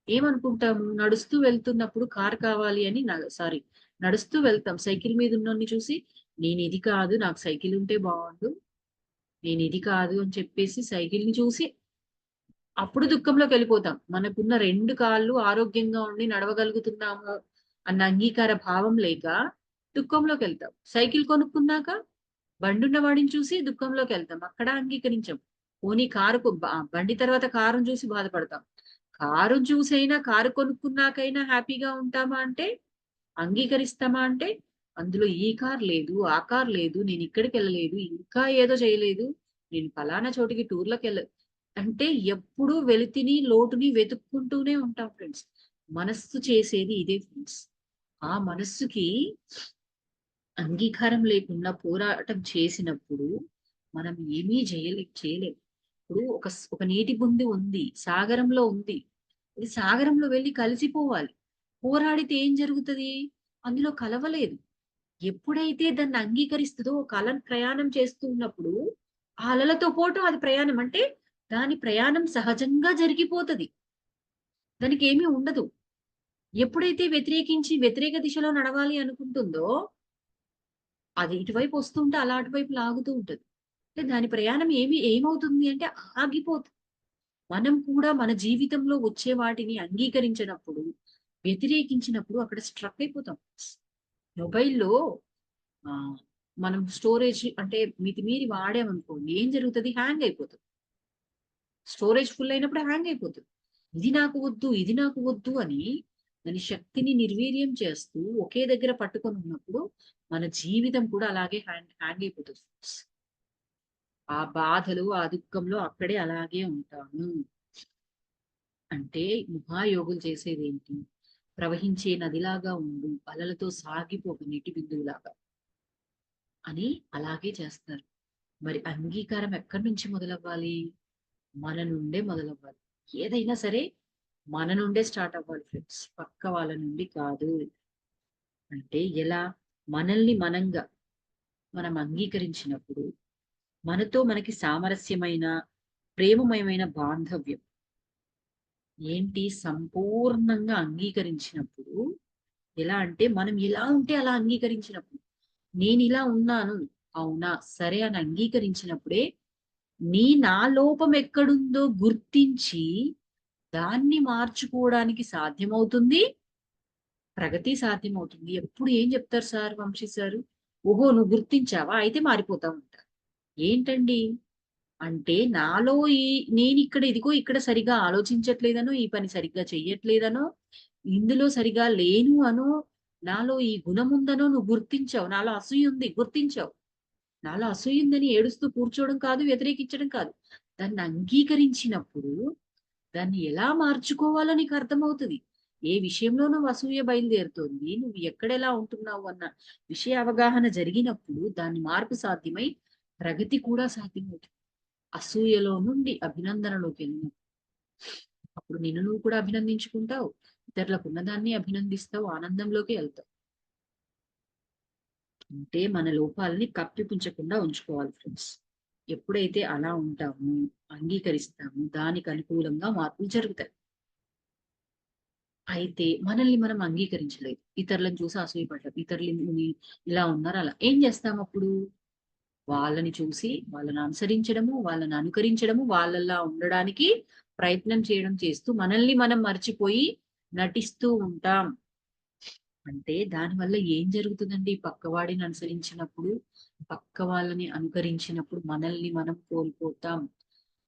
ఏమనుకుంటాము? నడుస్తూ వెళ్తున్నప్పుడు కార్ కావాలి అని, సారీ, నడుస్తూ వెళ్తాం. సైకిల్ మీద ఉన్నోడిని చూసి నేను ఇది కాదు, నాకు సైకిల్ ఉంటే బాగుండు, నేను ఇది కాదు అని చెప్పేసి సైకిల్ ని చూసి అప్పుడు దుఃఖంలోకి వెళ్ళిపోతాం. మనకున్న 2 కాళ్ళు ఆరోగ్యంగా ఉండి నడవగలుగుతున్నాము అన్న అంగీకార భావం లేక దుఃఖంలోకి వెళ్తాం. సైకిల్ కొనుక్కున్నాక బండున్న వాడిని చూసి దుఃఖంలోకి వెళ్తాం. అక్కడ అంగీకరించాం. పోనీ బండి తర్వాత కారుని చూసి బాధపడతాం. కారు చూసైనా, కారు కొనుక్కున్నాకైనా హ్యాపీగా ఉంటామా అంటే, అంగీకరిస్తామా అంటే, అందులో ఈ కార్ లేదు, ఆ కార్ లేదు, నేను ఇక్కడికి వెళ్ళలేదు, ఇంకా ఏదో చేయలేదు, నేను ఫలానా చోటికి టూర్‌లకెళ్ళ అంటే ఎప్పుడూ వెలితిని, లోటుని వెతుక్కుంటూనే ఉంటాం ఫ్రెండ్స్. మనస్సు చేసేది ఇదే ఫ్రెండ్స్. ఆ మనస్సుకి అంగీకారం లేకుండా పోరాటం చేసినప్పుడు మనం ఏమీ చేయలేం. ఇప్పుడు ఒక నీటి బిందువు ఉంది. సాగరంలో ఉంది. ఇది సాగరంలో వెళ్లి కలిసిపోవాలి. పోరాడితే ఏం జరుగుతది? అందులో కలవలేదు. ఎప్పుడైతే దాన్ని అంగీకరిస్తదో, ఒక అల ప్రయాణం చేస్తూ ఉన్నప్పుడు, ఆ అలలతో పాటు అది ప్రయాణం అంటే, దాని ప్రయాణం సహజంగా జరిగిపోతది. దానికేమీ ఉండదు. ఎప్పుడైతే వ్యతిరేక దిశలో నడవాలి అనుకుంటుందో, అది ఇటువైపు వస్తుంటే అలా అటువైపు లాగుతూ ఉంటది. అంటే దాని ప్రయాణం ఏమవుతుంది అంటే ఆగిపోతుంది. మనం కూడా మన జీవితంలో వచ్చే వాటిని అంగీకరించినప్పుడు, వ్యతిరేకించినప్పుడు అక్కడ స్ట్రక్ అయిపోతాం. మొబైల్‌లో మనం స్టోరేజ్ అంటే మితిమీరి వాడామనుకోండి ఏం జరుగుతది? హ్యాంగ్ అయిపోతది. స్టోరేజ్ ఫుల్ అయినప్పుడు హ్యాంగ్ అయిపోతది. ఇది నాకు వద్దు, ఇది నాకు వద్దు అని దాని శక్తిని నిర్వీర్యం చేస్తూ ఒకే దగ్గర పట్టుకొని ఉన్నప్పుడు మన జీవితం కూడా అలాగే హ్యాంగ్ అయిపోతది. ఆ బాధలు, ఆ దుఃఖంలో అక్కడే అలాగే ఉంటాము. అంటే మహాయోగులు చేసేదేంటి? ప్రవహించే నదిలాగా ఉండు, అలలతో సాగిపోక నీటి బిందువులాగా అని అలాగే చేస్తారు. మరి అంగీకారం ఎక్కడి నుంచి మొదలవ్వాలి? మన నుండే మొదలవ్వాలి. ఏదైనా సరే మన నుండే స్టార్ట్ అవ్వాలి ఫ్రెండ్స్. పక్క వాళ్ళ నుండి కాదు. అంటే ఎలా? మనల్ని మనం అంగీకరించినప్పుడు, మనతో మనకి సామరస్యమైన, ప్రేమమయమైన బాంధవ్యం ఏంటి సంపూర్ణంగా అంగీకరించినప్పుడు, ఎలా అంటే మనం ఎలా ఉంటే అలా అంగీకరించినప్పుడు, నేనిలా ఉన్నాను. అవునా! సరే అని అంగీకరించినప్పుడే, నా లోపం ఎక్కడుందో గుర్తించి, దాన్ని మార్చుకోవడానికి సాధ్యమవుతుంది. ప్రగతి సాధ్యమవుతుంది. ఎప్పుడు ఏం చెప్తారు సార్ వంశీ సారు? "ఓహో! నువ్వు గుర్తించావా? అయితే మారిపోతావు" అంటారు. ఏంటండి? అంటే నాలో నేనిక్కడ ఇదిగో ఇక్కడ సరిగ్గా ఆలోచించట్లేదనో, ఈ పని సరిగ్గా చెయ్యట్లేదనో, ఇందులో సరిగా లేను అనో, నాలో ఈ గుణముందనో నువ్వు గుర్తించావు. నాలో అసూయుంది గుర్తించావు. నాలో అసూయుందని ఏడుస్తూ కూర్చోవడం కాదు, వ్యతిరేకించడం కాదు. దాన్ని అంగీకరించినప్పుడు దాన్ని ఎలా మార్చుకోవాలో నీకర్థమవుతది. ఏ విషయంలో నువ్వు అసూయ బయలుదేరుతోంది, నువ్వు ఎక్కడెలా ఉంటున్నావు అన్న విషయ అవగాహన జరిగినప్పుడు దాని మార్పు సాధ్యమై, ప్రగతి కూడా సాధ్యమవుతుంది. అసూయలో నుండి అభినందనలోకెళ్ళినప్పుడు అప్పుడు నిన్ను నువ్వు కూడా అభినందించుకుంటావు. ఇతరులకున్న దాన్ని అభినందిస్తావు. ఆనందంలోకి ఎళ్తావు. అంటే మన లోపాలని కప్పిపుంచకుండా ఉంచుకోవాలి ఫ్రెండ్స్. ఎప్పుడైతే అలా ఉంటామో, అంగీకరిస్తామో దానికి అనుకూలంగా మార్పులు జరుగుతాయి. అయితే మనల్ని మనం అంగీకరించలేదు. ఇతరులను చూసి అసూయపడ్డాం. ఇలా ఉన్నారు అలా. ఏం చేస్తామప్పుడు? వాళ్ళని చూసి, వాళ్ళని అనుసరించడము, వాళ్ళని అనుకరించడము, వాళ్ళలా ఉండడానికి ప్రయత్నం చేయడం చేస్తూ మనల్ని మనం మర్చిపోయి నటిస్తూ ఉంటాం. అంటే దానివల్ల ఏం జరుగుతుందండి? పక్కవాడిని అనుసరించినప్పుడు, పక్క వాళ్ళని అనుకరించినప్పుడు మనల్ని మనం కోల్పోతాం.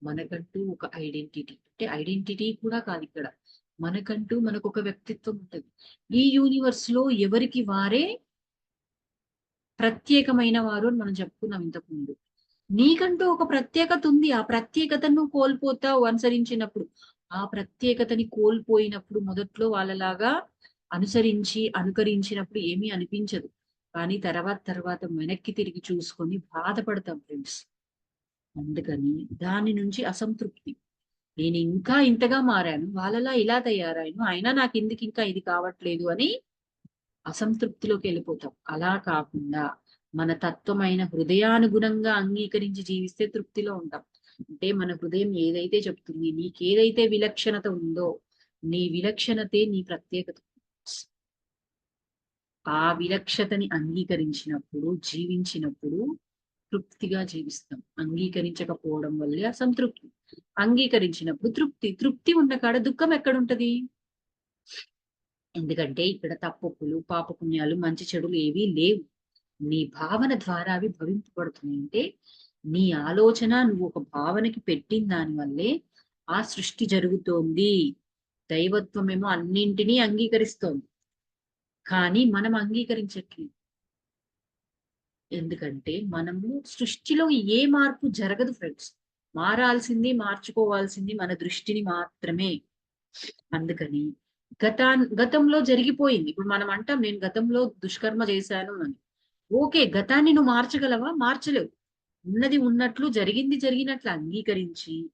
మనకంటూ ఒక ఐడెంటిటీ. అంటే ఐడెంటిటీ కూడా కాదిక్కడ. మనకంటూ మనకొక వ్యక్తిత్వం ఉంటది. ఈ యూనివర్స్‌లో ఎవరికి వారే ప్రత్యేకమైన వారు అని మనం చెప్పుకున్నాం ఇంతకుముందు. నీకంటూ ఒక ప్రత్యేకత ఉంది. ఆ ప్రత్యేకతను నువ్వు కోల్పోతావు అనుసరించినప్పుడు. ఆ ప్రత్యేకతని కోల్పోయినప్పుడు మొదట్లో వాళ్ళలాగా అనుసరించి, అనుకరించినప్పుడు ఏమీ అనిపించదు. కానీ తర్వాత వెనక్కి తిరిగి చూసుకొని బాధపడతాం ఫ్రెండ్స్. అందుకని దాని నుంచి అసంతృప్తి. నేనింకా ఇంతగా మారాను. వాళ్ళలా ఇలా తయారయ్యాను. అయినా నాకెందుకింకా ఇది కావట్లేదు అని అసంతృప్తిలోకెళ్ళిపోతాం. అలా కాకుండా మన తత్వమైన హృదయానుగుణంగా అంగీకరించి జీవిస్తే తృప్తిలో ఉంటాం. అంటే మన హృదయం ఏదైతే చెప్తుంది, నీకేదైతే విలక్షణత ఉందో, నీ విలక్షణతే నీ ప్రత్యేకత. ఆ విలక్షతని అంగీకరించినప్పుడు, జీవించినప్పుడు తృప్తిగా జీవిస్తాం. అంగీకరించకపోవడం వల్లే అసంతృప్తి. అంగీకరించినప్పుడు తృప్తి. తృప్తి ఉన్న కాడ దుఃఖం ఎక్కడుంటది? ఎందుకంటే ఇక్కడ తప్పొప్పులు, పాపపుణ్యాలు, మంచి చెడులు ఏవీ లేవు. నీ భావన ద్వారా అవి భవింపబడుతున్నాయి. అంటే నీ ఆలోచన నువ్వు ఒక భావనకి పెట్టిన దాని వల్లే ఆ సృష్టి జరుగుతోంది. దైవత్వమేమో అన్నింటినీ అంగీకరిస్తోంది. కానీ మనం అంగీకరించట్లేదు. ఎందుకంటే మనము సృష్టిలో ఏ మార్పు జరగదు ఫ్రెండ్స్. మారాల్సింది, మార్చుకోవాల్సింది మన దృష్టిని మాత్రమే. అందుకని గతంలో జరిగిపోయింది. ఇప్పుడు మనం అంటాం నేను గతంలో దుష్కర్మ చేశాను అని. ఓకే. గతాన్ని నువ్వు మార్చగలవా? మార్చలేవు. ఉన్నది ఉన్నట్లు, జరిగింది జరిగినట్లు అంగీకరించి,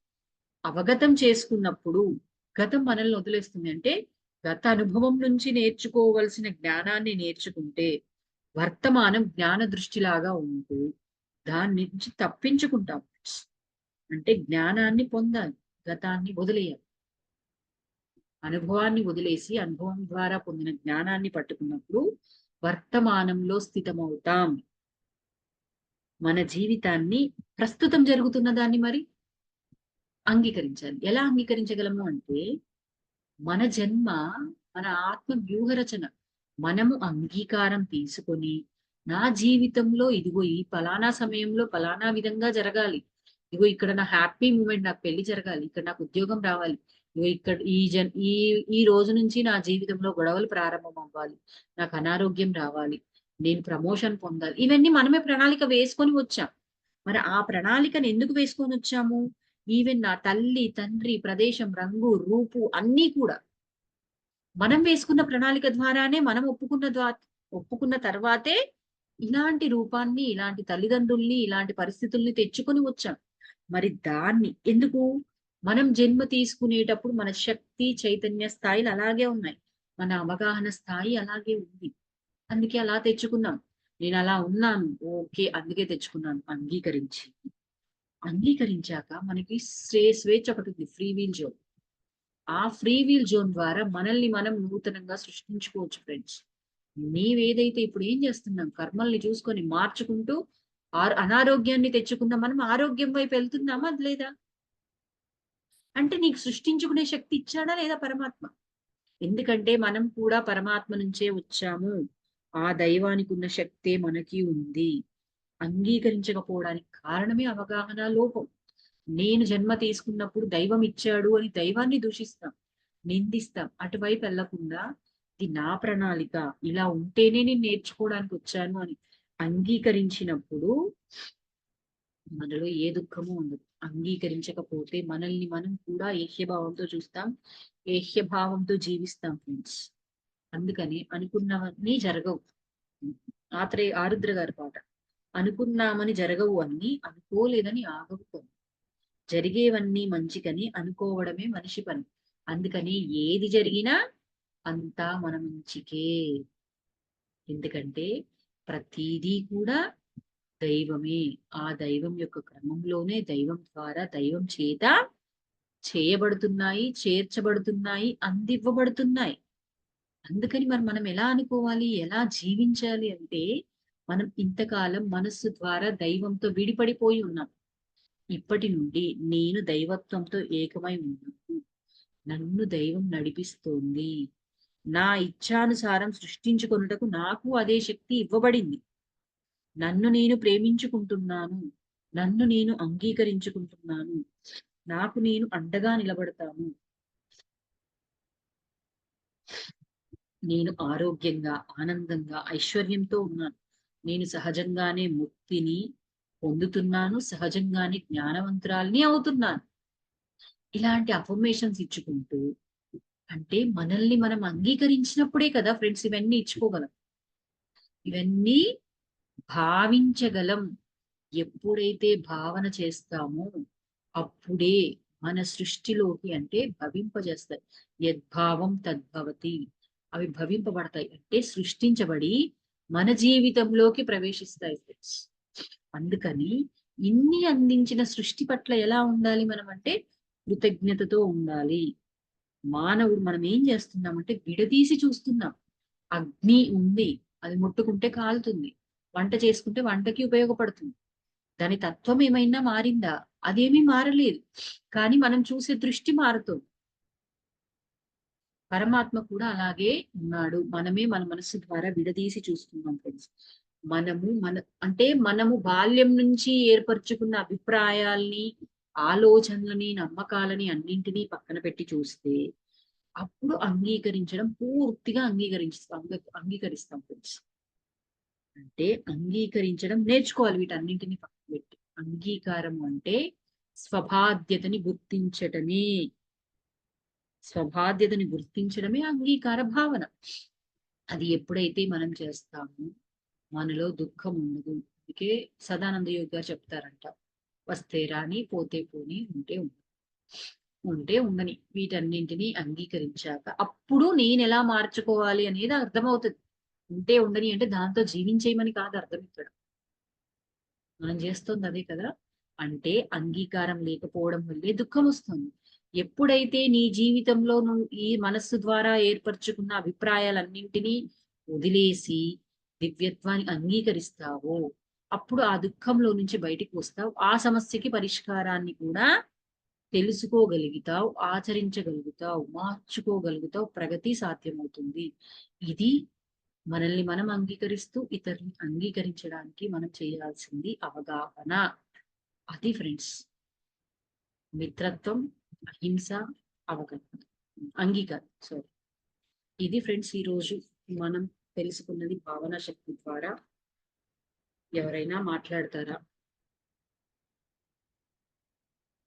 అవగతం చేసుకున్నప్పుడు గతం మనల్ని వదిలేస్తుంది. అంటే గత అనుభవం నుంచి నేర్చుకోవలసిన జ్ఞానాన్ని నేర్చుకుంటే, వర్తమానం జ్ఞాన దృష్టిలాగా ఉంటూ, దాని నుంచి తప్పించుకుంటాం. అంటే జ్ఞానాన్ని పొందాలి. గతాన్ని వదిలేయాలి. అనుభవాన్ని వదిలేసి, అనుభవం ద్వారా పొందిన జ్ఞానాన్ని పట్టుకున్నప్పుడు వర్తమానంలో స్థితమవుతాం. మన జీవితాన్ని ప్రస్తుతం జరుగుతున్న దాన్ని మరి అంగీకరించాలి. ఎలా అంగీకరించగలము అంటే మన జన్మ, మన ఆత్మ వ్యూహ రచన. మనము అంగీకారం తీసుకొని, నా జీవితంలో ఇదిగో ఈ పలానా సమయంలో పలానా విధంగా జరగాలి. ఇదిగో ఇక్కడ నా హ్యాపీ మూమెంట్, నాకు పెళ్లి జరగాలి. ఇక్కడ నాకు ఉద్యోగం రావాలి. ఇదిగో ఇక్కడ ఈ ఈ రోజు నుంచి నా జీవితంలో గొడవలు ప్రారంభం అవ్వాలి. నాకు అనారోగ్యం రావాలి. నేను ప్రమోషన్ పొందాలి. ఇవన్నీ మనమే ప్రణాళిక వేసుకొని వచ్చాం. మరి ఆ ప్రణాళికను ఎందుకు వేసుకొని వచ్చాము? ఈవెన్ నా తల్లి, తండ్రి, ప్రదేశం, రంగు, రూపు అన్నీ కూడా మనం వేసుకున్న ప్రణాళిక ద్వారానే మనం ఒప్పుకున్న తర్వాతే ఇలాంటి రూపాన్ని, ఇలాంటి తల్లిదండ్రుల్ని, ఇలాంటి పరిస్థితుల్ని తెచ్చుకొని వచ్చాం. మరి దాన్ని ఎందుకు? మనం జన్మ తీసుకునేటప్పుడు మన శక్తి, చైతన్య స్థాయిలు అలాగే ఉన్నాయి. మన అవగాహన స్థాయి అలాగే ఉంది. అందుకే అలా తెచ్చుకున్నాం. నేనలా ఉన్నాను. ఓకే. అందుకే తెచ్చుకున్నాను. అంగీకరించాక మనకి స్వేచ్ఛ ఒకటుంది. Free wheel zone. ఆ ఫ్రీ వీల్ జోన్ ద్వారా మనల్ని మనం నూతనంగా సృష్టించుకోవచ్చు ఫ్రెండ్స్. నీవేదైతే ఇప్పుడు ఏం చేస్తున్నాం? కర్మల్ని చూసుకొని మార్చుకుంటూ అనారోగ్యాన్ని తెచ్చుకున్న మనం ఆరోగ్యం వైపు వెళ్తున్నామా? అది లేదా? అంటే నీకు సృష్టించుకునే శక్తి ఇచ్చాడా లేదా పరమాత్మ? ఎందుకంటే మనం కూడా పరమాత్మ నుంచే వచ్చాము. ఆ దైవానికి ఉన్న శక్తే మనకి ఉంది. అంగీకరించకపోవడానికి కారణమే అవగాహన లోపం. నేను జన్మ తీసుకున్నప్పుడు దైవం ఇచ్చాడు అని దైవాన్ని దూషిస్తాం, నిందిస్తాం. అటువైపు వెళ్లకుండా ఇది నా ప్రణాళిక, ఇలా ఉంటేనే నేను నేర్చుకోవడానికి వచ్చాను అని అంగీకరించినప్పుడు మనలో ఏ దుఃఖము ఉండదు. అంగీకరించకపోతే మనల్ని మనం కూడా ఏహ్యభావంతో చూస్తాం, ఏహ్యభావంతో జీవిస్తాం ఫ్రెండ్స్. అందుకని అనుకున్నవన్నీ జరగవు. ఆరుద్ర గారి పాట. అనుకున్నామని జరగవు అన్ని, అనుకోలేదని ఆగవు కొన్ని. జరిగేవన్నీ మంచికని అనుకోవడమే మనిషి పని. అందుకని ఏది జరిగినా అంతా మన మంచికే. ఎందుకంటే ప్రతిదీ కూడా దైవమే. ఆ దైవం యొక్క క్రమంలోనే దైవం ద్వారా దైవం చేత చేయబడుతున్నాయి, చేర్చబడుతున్నాయి, అందివ్వబడుతున్నాయి. అందుకని మరి మనం ఎలా అనుకోవాలి? ఎలా జీవించాలి అంటే మనం ఇంతకాలం మనస్సు ద్వారా దైవంతో విడిపడిపోయి ఉన్నాం. ఇప్పటి నుండి నేను దైవత్వంతో ఏకమై ఉన్నాను. నన్ను దైవం నడిపిస్తోంది. నా ఇచ్ఛానుసారం సృష్టించుకొనుటకు నాకు అదే శక్తి ఇవ్వబడింది. నన్ను నేను ప్రేమించుకుంటున్నాను. నన్ను నేను అంగీకరించుకుంటున్నాను. నాకు నేను అండగా నిలబడతాను. నేను ఆరోగ్యంగా, ఆనందంగా, ఐశ్వర్యంతో ఉన్నాను. నేను సహజంగానే ముక్తిని పొందుతున్నాను. సహజంగానే జ్ఞానవంతురాల్ని అవుతున్నాను. ఇలాంటి అఫర్మేషన్స్ ఇచ్చుకుంటూ అంటే మనల్ని మనం అంగీకరించినప్పుడే కదా ఫ్రెండ్స్ ఇవన్నీ ఇచ్చుకోగలం. ఇవన్నీ భావించగలం. ఎప్పుడైతే భావన చేస్తామో అప్పుడే మన సృష్టిలోకి అంటే భవింపజేస్తాయి. యద్భావం తద్భవతి. అవి భవింపబడతాయి అంటే సృష్టించబడి మన జీవితంలోకి ప్రవేశిస్తాయి ఫ్రెండ్స్. అందుకని ఇన్ని అందించిన సృష్టి పట్ల ఎలా ఉండాలి మనం అంటే కృతజ్ఞతతో ఉండాలి. మానవుడు మనం ఏం చేస్తున్నామంటే విడదీసి చూస్తున్నాం. అగ్ని ఉంది, అది ముట్టుకుంటే కాలుతుంది. వంట చేసుకుంటే వంటకి ఉపయోగపడుతుంది. దాని తత్వం ఏమైనా మారిందా? అదేమీ మారలేదు. కానీ మనం చూసే దృష్టి మారుతుంది. పరమాత్మ కూడా అలాగే ఉన్నాడు. మనమే మన మనస్సు ద్వారా విడదీసి చూస్తున్నాం ఫ్రెండ్స్. మనము బాల్యం నుంచి ఏర్పరచుకున్న అభిప్రాయాల్ని, ఆలోచనలని, నమ్మకాలని అన్నింటినీ పక్కన పెట్టి చూస్తే అప్పుడు అంగీకరించడం పూర్తిగా అంగీకరిస్తాం ఫ్రెండ్స్. అంటే అంగీకరించడం నేర్చుకోవాలి వీటన్నింటినీ పక్కన పెట్టి. అంగీకారం అంటే స్వబాధ్యతని గుర్తించటమే. స్వబాధ్యతని గుర్తించడమే అంగీకార భావన. అది ఎప్పుడైతే మనం చేస్తామో మనలో దుఃఖం ఉండదు. అందుకే సదానంద యోగి గారు చెప్తారంట, వస్తే రాని, పోతే పోని, ఉంటే ఉండని. వీటన్నింటినీ అంగీకరించాక అప్పుడు నేను ఎలా మార్చుకోవాలి అనేది అర్థమవుతుంది. ఉంటే ఉండని అంటే దాంతో జీవించేయమని కాదు అర్థం ఇక్కడ. మనం చేస్తుంది అదే కదా. అంటే అంగీకారం లేకపోవడం వల్లే దుఃఖం వస్తుంది. ఎప్పుడైతే నీ జీవితంలో నువ్వు ఈ మనస్సు ద్వారా ఏర్పరచుకున్న అభిప్రాయాలన్నింటినీ వదిలేసి దివ్యత్వాన్ని అంగీకరిస్తావో అప్పుడు ఆ దుఃఖంలో నుంచి బయటికి వస్తావు. ఆ సమస్యకి పరిష్కారాన్ని కూడా తెలుసుకోగలుగుతావు, ఆచరించగలుగుతావు, మార్చుకోగలుగుతావు, ప్రగతి సాధ్యమవుతుంది. ఇది మనల్ని మనం అంగీకరిస్తూ ఇతరుని అంగీకరించడానికి మనం చేయాల్సింది అవగాహన. అది ఫ్రెండ్స్ మిత్రత్వం, అహింస, అవగాహన, అంగీకారం. సారీ, ఇది ఫ్రెండ్స్ ఈ రోజు మనం తెలుసుకున్నది భావన శక్తి ద్వారా. ఎవరైనా మాట్లాడతారా?